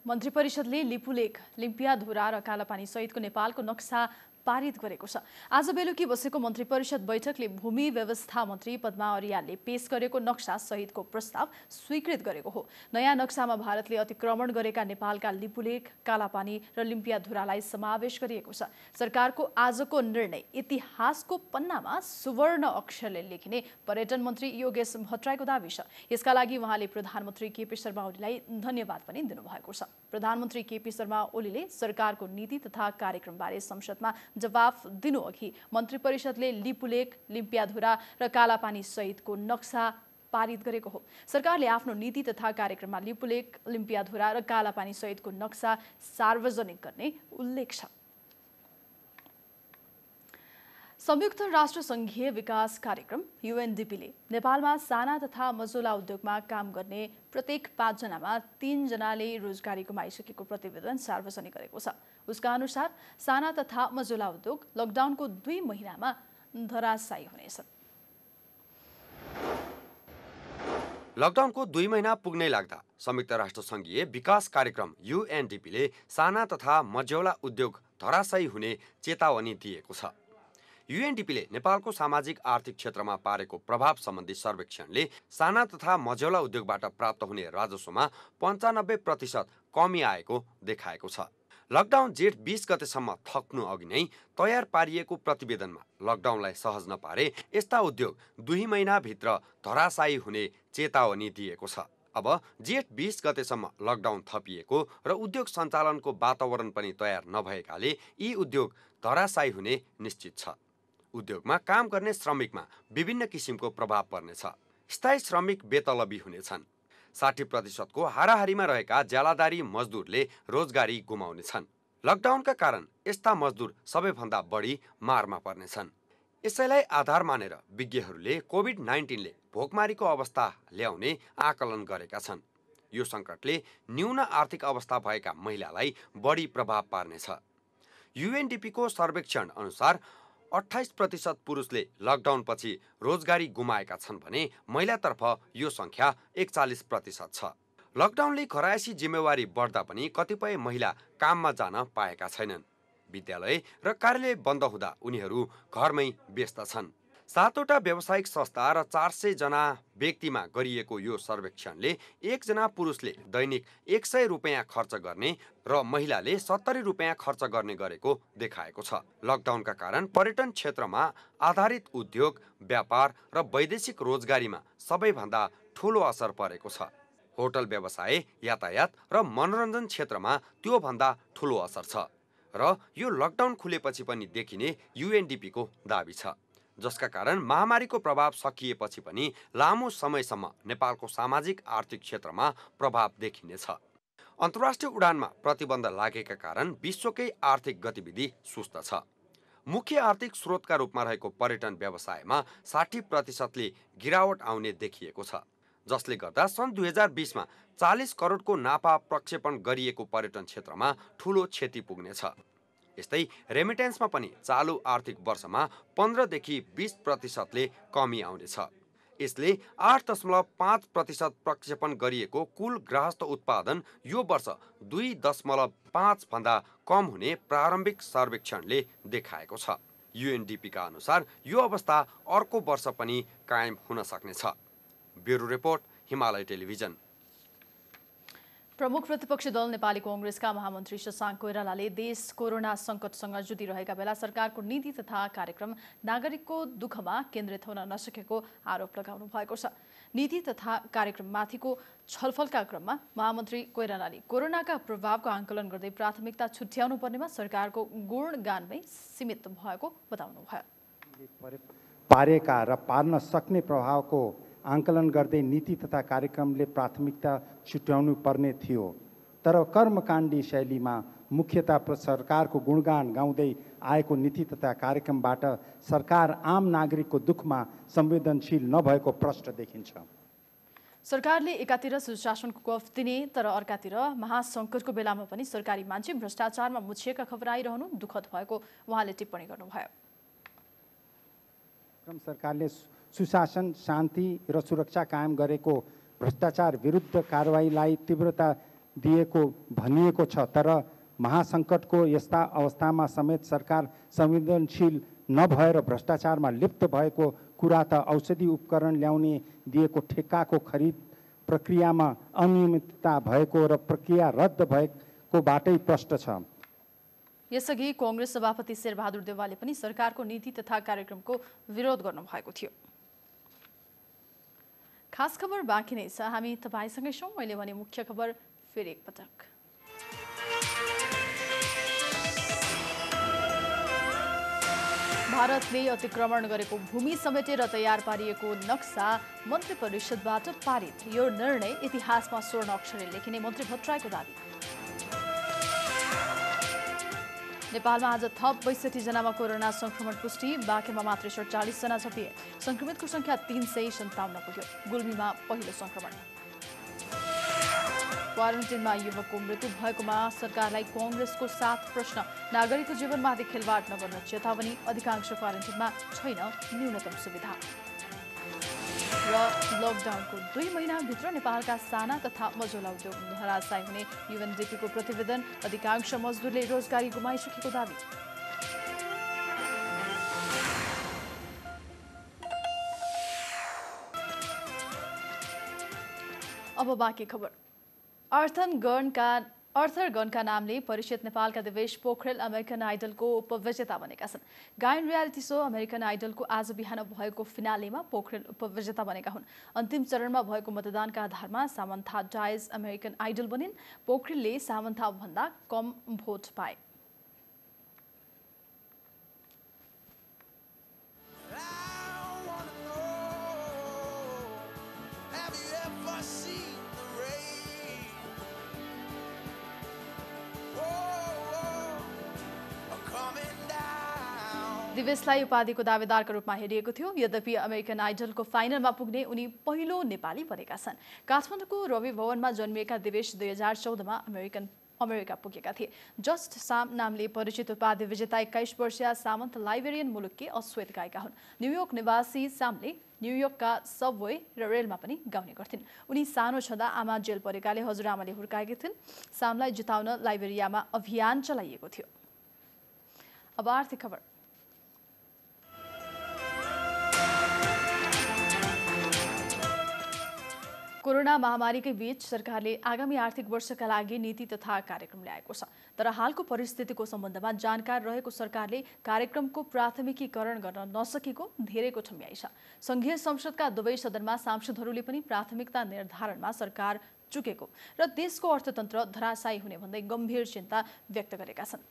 मन्त्री परिषदले लिपुलेक, लिम्पियाधुरा र कालापानी सहितको नेपालको नक्सा पारित गरेको छ। आज बेलुकी बसेको मन्त्री परिषद बैठकले भूमि व्यवस्था मन्त्री पद्मा अर्यालले पेश गरेको नक्सा सहितको प्रस्ताव स्वीकृत गरेको हो। नयाँ नक्सामा भारतले अतिक्रमण गरेका नेपालका लिपुलेक, कालापानी र लिम्पियाधुरालाई समावेश गरिएको छ। सरकारको आजको निर्णय इतिहासको पन्नामा सुवर्ण अक्षरले लेखिने पर्यटन मन्त्री योगेश भट्टराईको दाबी छ। यसका लागि उहाँले प्रधानमन्त्री केपी शर्मा ओलीलाई धन्यवाद पनि दिनुभएको छ। प्रधानमन्त्री केपी शर्मा ओलीले सरकारको नीति तथा कार्यक्रमबारे संसदमा जवाफ दिनु अघि मन्त्री परिषदले लिपुलेक, लिम्पियाधुरा र कालापानी सहितको नक्सा पारित गरेको हो। सरकारले आफ्नो नीति तथा कार्यक्रममा लिपुलेक, लिम्पियाधुरा र कालापानी सहितको नक्सा सार्वजनिक गर्ने उल्लेख छ। संयुक्त राष्ट्र संघीय विकास कार्यक्रम यूएनडीपीले नेपालमा साना तथा मझौला उद्योगमा काम गर्ने प्रत्येक 5 जनामा 3 जनाले रोजगारी गुमाइसकेको प्रतिवेदन सार्वजनिक गरेको छ। उसका अनुसार साना तथा मझौला उद्योग लकडाउनको 2 महिनामा धराशायी हुनेछन्। लकडाउनको 2 महिना पुग्नै लाग्दा संयुक्त राष्ट्र संघीय विकास कार्यक्रम यूएनडीपीले साना तथा मझौला उद्योग धराशायी हुने चेतावनी दिएको छ। यूएनडीपीले नेपालको सामाजिक आर्थिक क्षेत्रमा पारेको प्रभाव सम्बन्धी सर्वेक्षणले साना तथा मझौला उद्योगबाट प्राप्त हुने राजस्वमा 95% कमी आएको देखाएको छ। लकडाउन जेठ 20 गतेसम्म थक्नु अघि नै तयार पारिएको प्रतिवेदनमा लकडाउनलाई सहज नपारे यस्ता उद्योग 2 महिनाभित्र धराशायी हुने चेतावनी दिएको छ। अब जेठ 20 गतेसम्म लकडाउन थपिएको र उद्योग सञ्चालनको वातावरण पनि तयार नभएकाले यी उद्योग धराशायी हुने निश्चित छ। उद्योगमा काम गर्ने श्रमिकमा विभिन्न किसिमको प्रभाव पर्नेछ। स्थायी श्रमिक बेतलबी हुनेछन्। 60% को हाराहारीमा रहेका ज्यालादारी मजदुरले रोजगारी गुमाउनेछन्। लकडाउनका कारण यस्ता मजदुर सबैभन्दा बढी मारमा पर्नेछन्। यसैलाई आधार मानेर विज्ञहरूले कोभिड-19 ले भोकमारीको अवस्था ल्याउने आकलन गरेका छन्। यो सङ्कटले न्यून आर्थिक अवस्था भएका महिलालाई बढी प्रभाव पार्नेछ। यूएनडीपी को सर्वेक्षण अनुसार 28% पुरुषले लकडाउन पछि रोजगारी गुमाएका छन् भने महिलातर्फ यो संख्या 41% छ। लकडाउनले घरायसी जिम्मेवारी बढ्दा पनि कतिपय महिला काममा जान पाएका छैनन्। विद्यालय र कार्यालय बन्द हुँदा उनीहरू घरमै व्यस्त छन्। 7वटा व्यावसायिक संस्था र 400 जना व्यक्तिमा गरिएको यो सर्वेक्षणले 1 जना पुरुषले दैनिक 100 रुपैयाँ खर्च गर्ने र महिलाले 70 रुपैयाँ खर्च गर्ने गरेको देखाएको छ। लकडाउनका कारण पर्यटन क्षेत्रमा आधारित उद्योग, व्यापार र वैदेशिक रोजगारीमा सबैभन्दा ठूलो असर परेको छ। होटल व्यवसाय, यातायात र मनोरञ्जन क्षेत्रमा त्यो भन्दा ठूलो असर छ र यो लकडाउन खुलेपछि पनि देखिने यूएनडीपी को दाबी छ, जसका कारण महामारीको प्रभाव सकिएपछि पनि लामो समयसम्म नेपालको सामाजिक आर्थिक क्षेत्रमा प्रभाव देखिनेछ। अन्तर्राष्ट्रिय उडानमा प्रतिबन्ध लागेका कारण विश्वकै आर्थिक गतिविधि सुस्त छ। मुख्य आर्थिक स्रोतका रूपमा रहेको पर्यटन व्यवसायमा 60% ले गिरावट आउने देखिएको छ। जसले गर्दा सन् 2020मा 40 करोडको नाफा प्रक्षेपण गरिएको पर्यटन क्षेत्रमा ठूलो क्षति पुग्नेछ। यस्तै रेमिटेन्समा पनि चालु आर्थिक वर्षमा 15 देखि 20% कमी आउनेछ। यसले 8.5% प्रक्षेपण गरिएको कुल गृहस्थ उत्पादन यो वर्ष 2.5 भन्दा कम हुने प्रारम्भिक सर्वेक्षणले देखाएको छ। UNDP-का अनुसार यो अवस्था अर्को वर्ष पनि कायम हुन सक्नेछ। Bureau report, Himalaya television. प्रमुख प्रतिपक्षी दल नेपाली कांग्रेसका महामन्त्री शशाङ्क कोइरालाले देश कोरोना सङ्कटसँग जुधिरहेका बेला सरकारको नीति तथा कार्यक्रम नागरिकको दुःखमा केन्द्रित हुन नसकेको आरोप लगाउनु भएको छ। नीति तथा कार्यक्रममाथिको छलफलका क्रममा महामन्त्री कोइरालाले कोरोनाका प्रभावको आंकलन गर्दै प्राथमिकता छुट्याउनु पर्नेमा सरकारको गुणगानमै सीमित भएको बताउनुभयो। पारेका र पार्न सक्ने प्रभावको आंकलन गर्दै नीति तथा कार्यक्रमले प्राथमिकता छुट्याउनु पर्ने थियो, तर कर्मकाण्डी शैलीमा मुख्यतः सरकारको गुणगान गाउँदै आएको नीति तथा कार्यक्रमबाट सरकार आम नागरिकको दुःखमा संवेदनशील नभएको प्रष्ट देखिन्छ। सरकारले एकातिर सुशासनको गफ दिने तर अर्कातिर महासङ्कटको बेलामा पनि सरकारी मान्छे भ्रष्टाचारमा मुछिएका खबर आइरहनु दुःखद भएको उहाँले टिप्पणी गर्नुभयो। सरकारले सुशासन, शान्ति र सुरक्षा कायम गरेको भ्रष्टाचार विरुद्ध कारबाहीलाई तीव्रता दिएको भनिएको छ, तर महासङ्कटको यस्ता अवस्थामा समेत सरकार संवेदनशील नभएर भ्रष्टाचारमा लिप्त भएको कुरा त औषधि उपकरण ल्याउने दिएको ठेक्काको खरिद प्रक्रियामा अनियमितता भएको र प्रक्रिया रद्द भएको बाटै प्रष्ट छ। यसअघि कांग्रेस सभापति शेरबहादुर देउवाले पनि सरकारको नीति तथा कार्यक्रमको विरोध गर्नुभएको थियो। खास खबर बाँकी नै छ, हामी तपाईसँगै छौँ। मैले भने मुख्य खबर फेरि एकपटक। भारतले अतिक्रमण गरेको भूमि समेटेर तयार पारिएको नक्सा मन्त्री परिषदबाट पारित। यो निर्णय इतिहासमा स्वर्ण अक्षरले लेखिने मन्त्री भट्टराईको दाबी। नेपालमा आज थप 62 जनामा कोरोना संक्रमण पुष्टि, बाँकेमा मात्र 47 जना छपिए। संक्रमितको संख्या 357 पुग्यो। गुल्मीमा पहिलो संक्रमण। क्वारेन्टिनमा युवकको मृत्यु भएकोमा सरकारलाई कांग्रेसको 7 प्रश्न। नागरिकको जीवनमाथि खेलवाड नगर्न चेतावनी। अधिकांश क्वारेन्टिनमा छैन न्यूनतम सुविधा। र लकडाउनको 2 महिनाभित्र नेपालका साना तथा मझौला उद्योग धराशायी हुने UNDP-को प्रतिवेदन। अधिकांश मजदुरले रोजगारी गुमाइसकेको दावी। अब बाँकी खबर। अर्थर गनका नामले परिचित नेपालका देवेश पोखरेल अमेरिकन आइडलको उपविजेता बनेका छन्। गायन रियालिटी शो अमेरिकन आइडलको आज बिहान भएको फिनालेमा पोखरेल उपविजेता बनेका हुन्। अन्तिम चरणमा भएको मतदानका आधारमा सामन्था डाइज अमेरिकन आइडल बनिन्। पोखरेलले सामन्था भन्दा कम भोट पाए। दिवेशलाई उपाधिको दावेदारका रूपमा हेरिएको थियो। यद्यपि अमेरिकन आइडलको फाइनलमा पुग्ने उनी पहिलो नेपाली बनेका छन्। काठमाडौँको रवि भवनमा जन्मिएका दिवेश 2014मा अमेरिका पुगेका थिए। जस्ट साम नामले परिचित उपाधि विजेता 21 वर्षीय सामन्त लाइबेरियन मुलुककी अश्वेत गायिका हुन्। न्युयोर्क निवासी सामले न्युयोर्कका सबवे र रेलमा पनि गाउने गर्थिन्। उनी सानो छँदा आमा जेल परेकाले हजुरआमाले हुर्काएकी थिइन्। सामलाई जिताउन लाइबेरियामा अभियान चलाइएको थियो। अब आर्थिक खबर। कोरोना महामारीकै बीच सरकारले आगामी आर्थिक वर्षका लागि नीति तथा कार्यक्रम ल्याएको छ। तर हालको परिस्थितिको सम्बन्धमा जानकार रहेको सरकारले कार्यक्रमको प्राथमिकीकरण गर्न नसकेको धेरैको ठम्याइ छ। संघीय संसदका दुवै सदनमा सांसदहरूले पनि प्राथमिकता निर्धारणमा सरकार चुकेको र देशको अर्थतन्त्र धराशायी हुने भन्दै गम्भीर चिन्ता व्यक्त गरेका छन्।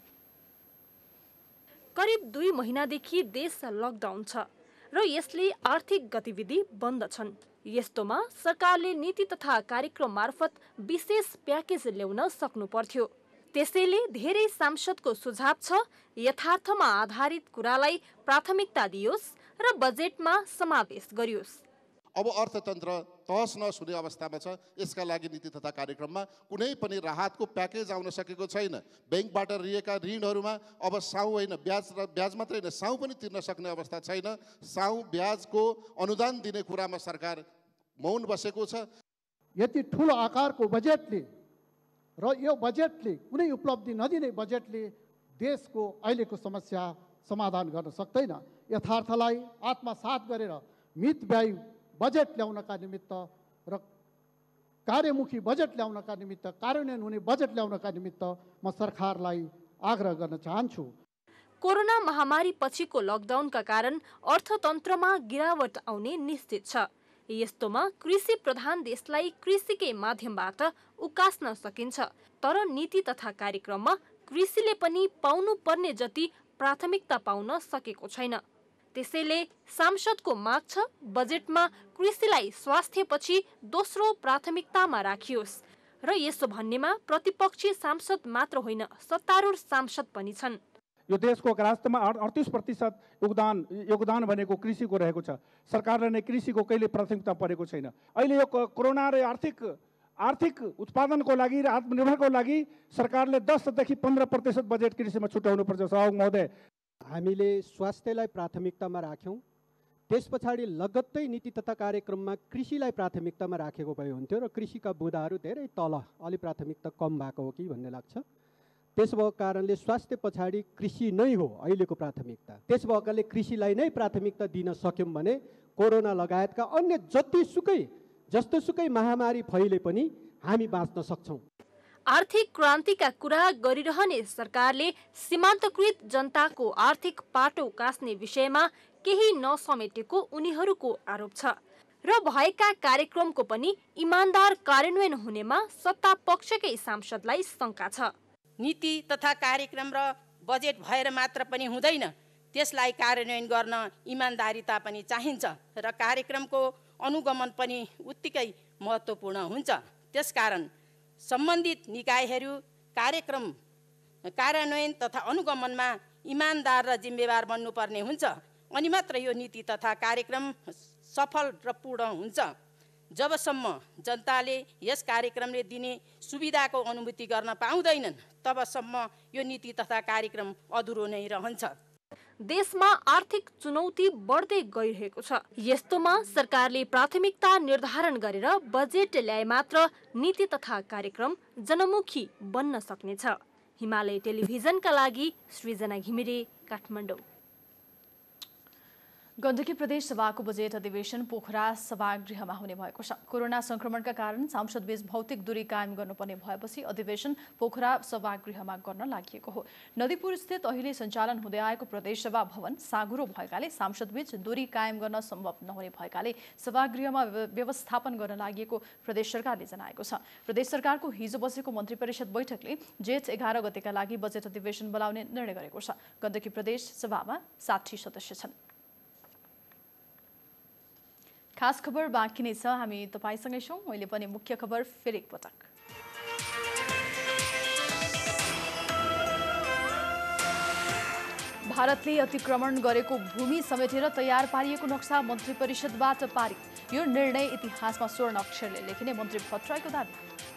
करिब 2 महिनादेखि देश लकडाउन छ र यसले आर्थिक गतिविधि बन्द छन्। यस्तोमा सरकारले नीति तथा कार्यक्रम मार्फत विशेष प्याकेज ल्याउन सक्नु पर्थ्यो। त्यसैले धेरै सांसदको सुझाव छ यथार्थमा आधारित कुरालाई प्राथमिकता दियोस् र बजेटमा समावेश गरियोस्। अब अर्थतन्त्र तहस नहस हुने अवस्थामा छ। यसका लागि नीति तथा कार्यक्रममा कुनै पनि राहतको प्याकेज आउन सकेको छैन। ब्याङ्कबाट लिएका ऋणहरूमा अब साउ होइन, ब्याज मात्रै होइन, साउ पनि तिर्न सक्ने अवस्था छैन। साउ ब्याजको अनुदान दिने कुरामा सरकार मौन बसेको छ। यति ठुलो आकारको बजेटले र यो बजेटले कुनै उपलब्धि नदिने बजेटले देशको अहिलेको समस्या समाधान गर्न सक्दैन। यथार्थलाई आत्मसात गरेर मितव्ययी बजेट ल्याउनका निमित्त र कार्यमुखी बजेट ल्याउनका निमित्त, कार्यान्वयन हुने बजेट ल्याउनका निमित्त म सरकारलाई आग्रह गर्न चाहन्छु। कोरोना महामारी पछिको लकडाउनका कारण अर्थतन्त्रमा गिरावट आउने निश्चित छ। यस्तोमा कृषि प्रधान देशलाई कृषिकै माध्यमबाट उकास्न सकिन्छ, तर नीति तथा कार्यक्रममा कृषिले पनि पाउनु पर्ने जति प्राथमिकता पाउन सकेको छैन। त्यसैले सांसदको माग छ बजेटमा कृषिलाई स्वास्थ्यपछि दोस्रो प्राथमिकतामा राखियोस् र यसो भन्नेमा प्रतिपक्षी सांसद मात्र होइन, सत्तारूढ सांसद पनि छन्। यो देशको अर्थव्यवस्थामा 38% योगदान भनेको कृषिको रहेको छ। सरकारले नै कृषिको कहिले प्राथमिकता परेको छैन। अहिले यो कोरोना र आर्थिक उत्पादनको लागि र आत्मनिर्भरको लागि सरकारले 10 देखि 15% बजेट कृषिमा छुट्याउनु पर्छ। सभामुख महोदय, हामीले स्वास्थ्यलाई प्राथमिकतामा राख्यौँ, त्यस पछाडि लगत्तै नीति तथा कार्यक्रममा कृषिलाई प्राथमिकतामा राखेको भए हुन्थ्यो र कृषिका बुँदाहरू धेरै तल, अलि प्राथमिकता कम भएको हो कि भन्ने लाग्छ। त्यस भएको कारणले स्वास्थ्य पछाडि कृषि नै हो अहिलेको प्राथमिकता। त्यस भएकाले कृषिलाई नै प्राथमिकता दिन सक्यौँ भने कोरोना लगायतका अन्य जस्तोसुकै महामारी फैले पनि हामी बाँच्न सक्छौँ। आर्थिक क्रान्तिका कुरा गरिरहने सरकारले सीमान्तकृत जनताको आर्थिक पाटो कास्ने विषयमा केही नसमेटेको उनीहरूको आरोप छ र भएका कार्यक्रमको पनि इमानदार कार्यान्वयन हुनेमा सत्ता पक्षकै सांसदलाई शङ्का छ। नीति तथा कार्यक्रम र बजेट भएर मात्र पनि हुँदैन, त्यसलाई कार्यान्वयन गर्न इमानदारिता पनि चाहिन्छ र कार्यक्रमको अनुगमन पनि उत्तिकै महत्त्वपूर्ण हुन्छ। त्यसकारण सम्बन्धित निकायहरू कार्यक्रम कार्यान्वयन तथा अनुगमनमा इमानदार र जिम्मेवार बन्नुपर्ने हुन्छ, अनि मात्र यो नीति तथा कार्यक्रम सफल र पूर्ण हुन्छ। जबसम्म जनताले यस कार्यक्रमले दिने सुविधाको अनुभूति गर्न पाउँदैनन्, तबसम्म यो नीति तथा कार्यक्रम अधुरो नै रहन्छ। देशमा आर्थिक चुनौती बढ्दै गइरहेको छ। यस्तोमा सरकारले प्राथमिकता निर्धारण गरेर बजेट ल्याए मात्र नीति तथा कार्यक्रम जनमुखी बन्न सक्नेछ। हिमालय टेलिभिजनका लागि सृजना घिमिरे, काठमाडौँ। गण्डकी प्रदेश सभाको बजेट अधिवेशन पोखरा सभागृहमा हुने भएको छ। कोरोना संक्रमणका कारण सांसदबीच भौतिक दूरी कायम गर्नुपर्ने भएपछि अधिवेशन पोखरा सभागृहमा गर्न लागि हो। नदीपुर स्थित अहिले सञ्चालन हुँदै आएको प्रदेश सभा भवन साँघुरो भएकाले सांसदबीच दूरी कायम गर्न सम्भव नहुने भएकाले सभागृहमा व्यवस्थापन गर्न लागि प्रदेश सरकारले जनाएको छ। प्रदेश सरकारको हिजो बसेको मन्त्री परिषद बैठकले जेठ 11 गतेका लागि बजेट अधिवेशन बोलाउने निर्णय गरेको छ। गण्डकी प्रदेश सभामा 60 सदस्य छन्। खास खबर बाँकी नै छ, हामी तपाईसँगै छौँ। मैले पनि मुख्य खबर फेरि एकपटक। भारतले अतिक्रमण गरेको भूमि समेटेर तयार पारिएको नक्सा मन्त्री परिषदबाट पारित। यो निर्णय इतिहासमा स्वर्ण अक्षरले लेखिने मन्त्री भट्टराईको दाबी।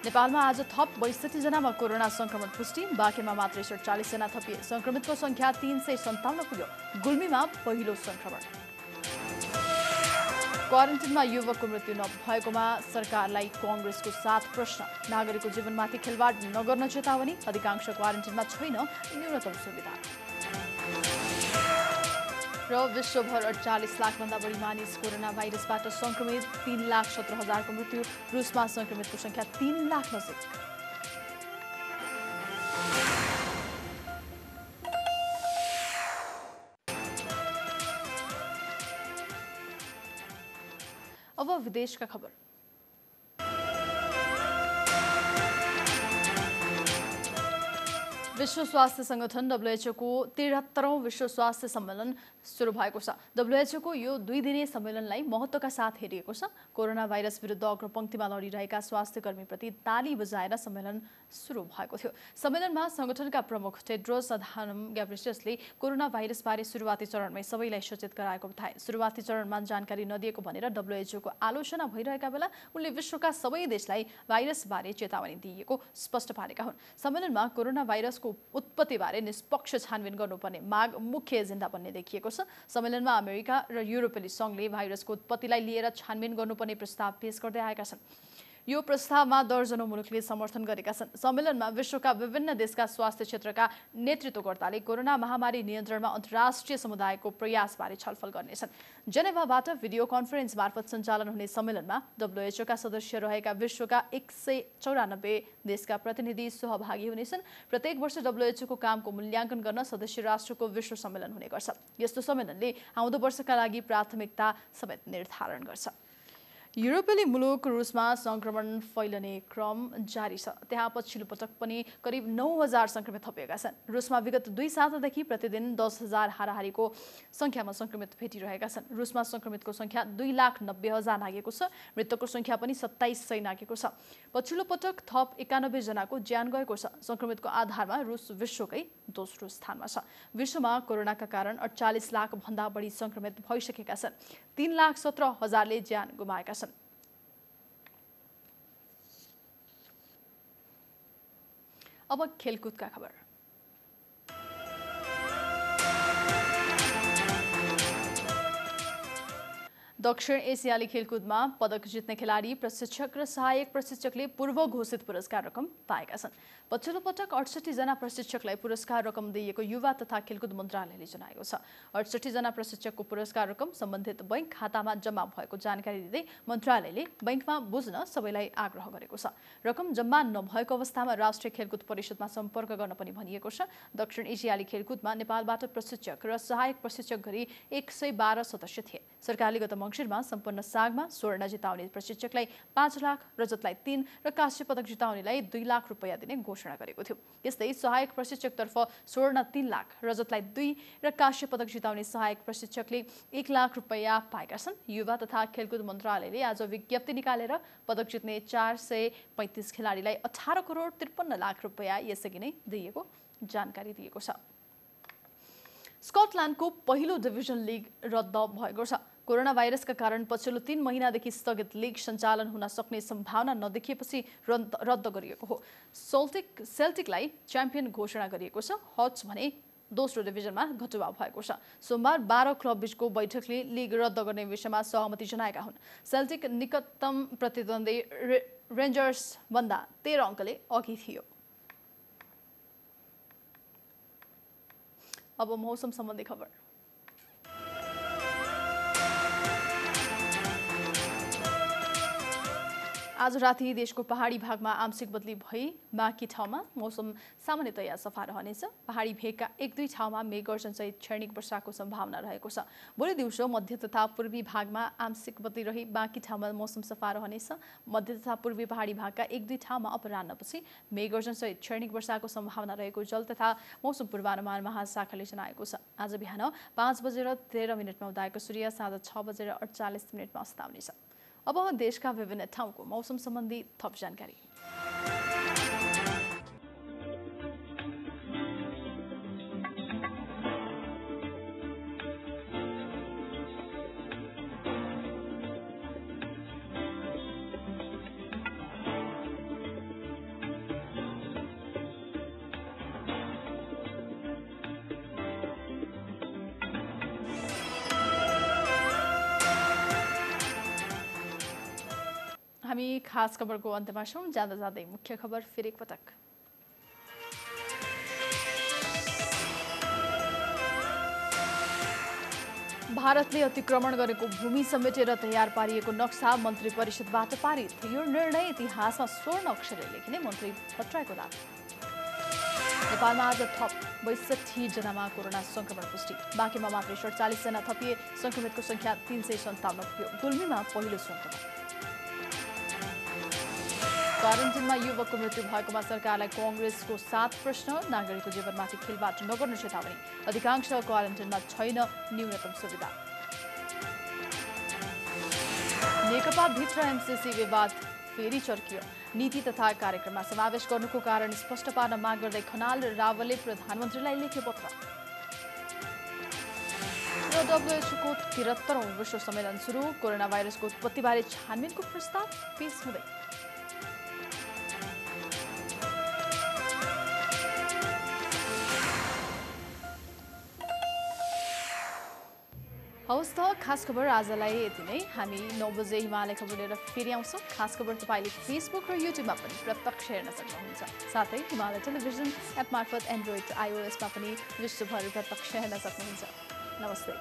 नेपालमा आज थप 62 जनामा कोरोना संक्रमण पुष्टि, बाँकेमा मात्रै 47 जना थपिए। संक्रमितको संख्या 357 पुग्यो। गुल्मीमा पहिलो संक्रमण। क्वारेन्टिनमा युवकको मृत्यु नभएकोमा सरकारलाई कांग्रेसको 7 प्रश्न। नागरिकको जीवनमाथि खेलवाड नगर्न चेतावनी। अधिकांश क्वारेन्टिनमा छैन न्यूनतम सुविधा। र विश्वभर 48 लाखभन्दा बढी मानिस कोरोना भाइरसबाट संक्रमित, 3,17,000 को मृत्यु। रुसमा संक्रमितको संख्या 3 लाख नजिक। अब विदेशका खबर। विश्व स्वास्थ्य संगठन WHO को 73औं विश्व स्वास्थ्य सम्मेलन सुरु भएको छ। WHO को यो 2 दिने सम्मेलनलाई महत्त्वका साथ हेरिएको छ। कोरोना भाइरस विरुद्ध अग्रपंक्तिमा लडिरहेका स्वास्थ्य कर्मीप्रति ताली बजाएर सम्मेलन सुरु भएको थियो। सम्मेलनमा संगठनका प्रमुख टेड्रोस अधानम ग्याब्रियससले कोरोना भाइरसबारे सुरुवाती चरणमै सबैलाई सचेत गराएको बताए। सुरुवाती चरणमा जानकारी नदिएको भनेर WHO को आलोचना भइरहेका बेला उनले विश्वका सबै देशलाई भाइरसबारे चेतावनी दिएको स्पष्ट पारेका हुन्। सम्मेलनमा कोरोना भाइरसको उत्पत्तिबारे निष्पक्ष छानबिन गर्नुपर्ने माग मुख्य एजेन्डा बन्ने देखिएको छ। सम्मेलनमा अमेरिका र युरोपेली संघले भाइरसको उत्पत्तिलाई लिएर छानबिन गर्नुपर्ने प्रस्ताव पेश गर्दै आएका छन्। यो प्रस्तावमा दर्जनौं मुलुकले समर्थन गरेका छन्। सम्मेलनमा विश्वका विभिन्न देशका स्वास्थ्य क्षेत्रका नेतृत्वकर्ताले कोरोना महामारी नियन्त्रणमा अन्तर्राष्ट्रिय समुदायको प्रयासबारे छलफल गर्नेछन्। जेनेभाबाट भिडियो कन्फरेन्स मार्फत सञ्चालन हुने सम्मेलनमा WHO का सदस्य रहेका विश्वका 194 देशका प्रतिनिधि सहभागी हुनेछन्। प्रत्येक वर्ष WHO को कामको मूल्याङ्कन गर्न सदस्य राष्ट्रको विश्व सम्मेलन हुने गर्छ। यस्तो सम्मेलनले आउँदो वर्षका लागि प्राथमिकता समेत निर्धारण गर्छ। युरोपेली मुलुक रुसमा संक्रमण फैलने क्रम जारी छ। त्यहाँ पछिल्लो पटक पनि करिब 9000 संक्रमित थपिएका छन्। रुसमा विगत 2 सातादेखि प्रतिदिन 10,000 हाराहारीको संख्यामा संक्रमित भेटिरहेका छन्। रुसमा संक्रमितको संख्या 2,90,000 नागेको छ। मृतकको संख्या पनि 2700 नागेको छ। पछिल्लो पटक थप 91 जनाको ज्यान गएको छ। संक्रमितको आधारमा रुस विश्वकै दोस्रो स्थानमा छ। विश्वमा कोरोनाका कारण 48 लाख भन्दा बढी संक्रमित भइसकेका छन्। 3,17,000ले ज्यान गुमाएका छन्। अब खेलकुदका खबर। दक्षिण एसियाली खेलकुदमा पदक जित्ने खेलाडी, प्रशिक्षक र सहायक प्रशिक्षकले पूर्व घोषित पुरस्कार रकम पाएका छन्। पछिल्लो पटक 68 जना प्रशिक्षकलाई पुरस्कार रकम दिएको युवा तथा खेलकुद मन्त्रालयले जनाएको छ। 68 जना प्रशिक्षकको पुरस्कार रकम सम्बन्धित बैंक खातामा जम्मा भएको जानकारी दिँदै मन्त्रालयले बैंकमा बुझ्न सबैलाई आग्रह गरेको छ। रकम जम्मा नभएको अवस्थामा राष्ट्रिय खेलकुद परिषदमा सम्पर्क गर्न पनि भनिएको छ। दक्षिण एसियाली खेलकुदमा नेपालबाट प्रशिक्षक र सहायक प्रशिक्षक गरी 112 सदस्य थिए। सरकारले गत मङ्सिरमा सम्पन्न सागमा स्वर्ण जिताउने प्रशिक्षकलाई 5 लाख, रजतलाई 3 र काँस्य पदक जिताउनेलाई 2 लाख रुपैयाँ दिने घोषणा गरेको थियो। यस्तै सहायक प्रशिक्षकतर्फ स्वर्ण 3 लाख, रजतलाई 2 र काँस्य पदक जिताउने सहायक प्रशिक्षकले 1 लाख रुपैयाँ पाएका छन्। युवा तथा खेलकुद मन्त्रालयले आज विज्ञप्ति निकालेर पदक जित्ने 435 खेलाडीलाई 18 करोड 53 लाख रुपैयाँ यसअघि नै दिएको जानकारी दिएको छ। स्कटल्यान्डको पहिलो डिभिजन लिग रद्द भएको छ। कोरोना भाइरसका कारण पछिल्लो 3 महिनादेखि स्थगित लिग सञ्चालन हुन सक्ने सम्भावना नदेखिएपछि रद्द गरिएको हो। सेल्टिकलाई च्याम्पियन घोषणा गरिएको छ। हट्स भने दोस्रो डिभिजनमा घटुवा भएको छ। सोमबार 12 क्लब बीचको बैठकले लिग रद्द गर्ने विषयमा सहमति जनाएका हुन्। सेल्टिक निकटतम प्रतिद्वन्दी रेन्जर्स भन्दा 13 अङ्कले अघि थियो। अब मौसम सम्बन्धी खबर। आज राति देशको पहाडी भागमा आंशिक बदली भई बाँकी ठाउँमा मौसम सामान्यतया सफा रहनेछ। पहाडी भेगका 1-2 ठाउँमा मेघगर्जनसहित क्षणिक वर्षाको सम्भावना रहेको छ। भोलि दिउँसो मध्य तथा पूर्वी भागमा आंशिक बदली रही बाँकी ठाउँमा मौसम सफा रहनेछ। मध्य तथा पूर्वी पहाडी भागका 1-2 ठाउँमा अपराह्नपछि मेघगर्जनसहित क्षणिक वर्षाको सम्भावना रहेको जल तथा मौसम पूर्वानुमान महाशाखाले जनाएको छ। आज बिहान 5:13 उदाएको सूर्य साँझ 6:48 अस्ताउनेछ। अब देशका विभिन्न ठाउँको मौसम सम्बन्धी थप जानकारी। हामी खास खबरको अन्त्यमा छौं। जाँदा जाँदै मुख्य खबर फेरि एकपटक। भारतले अतिक्रमण गरेको भूमि समेटेर तयार पारिएको नक्सा मन्त्री परिषदबाट पारित। यो निर्णय इतिहासमा स्वर्ण अक्षरले लेखिने मन्त्री भट्टराईको दाबी। नेपालमा आज थप 62 जनामा कोरोना संक्रमण पुष्टि। बाँकीमा मात्र 47 जना थपिए। संक्रमितको संख्या 357 पुग्यो। गुल्मीमा पहिलो संक्रमण। क्वारेन्टिनमा युवकको मृत्यु भएकोमा सरकारलाई कांग्रेसको 7 प्रश्न। नागरिकको जीवनमाथि खेलवाड नगर्ने चेतावनी। अधिकांश क्वारेन्टिनमा छैन न्यूनतम सुविधा। नेकपा भित्र एमसीसी विवाद फेरि चर्कियो। नीति तथा कार्यक्रममा समावेश गर्नुको कारण स्पष्ट पार्न माग गर्दै खनाल र रावलले प्रधानमन्त्रीलाई लेखे पत्र। WHO को 73औं विश्व सम्मेलन सुरु। कोरोना भाइरसको उत्पत्तिबारे छानबिनको प्रस्ताव पेश हुँदै। हवस् त खास खबर आजलाई यति नै। हामी 9 बजे हिमालय खबर लिएर फेरि आउँछौँ। खास खबर तपाईँले फेसबुक र युट्युबमा पनि प्रत्यक्ष हेर्न सक्नुहुन्छ। साथै हिमालय टेलिभिजन एप मार्फत एन्ड्रोइड iOS मा पनि विश्वभर प्रत्यक्ष हेर्न सक्नुहुन्छ। नमस्ते।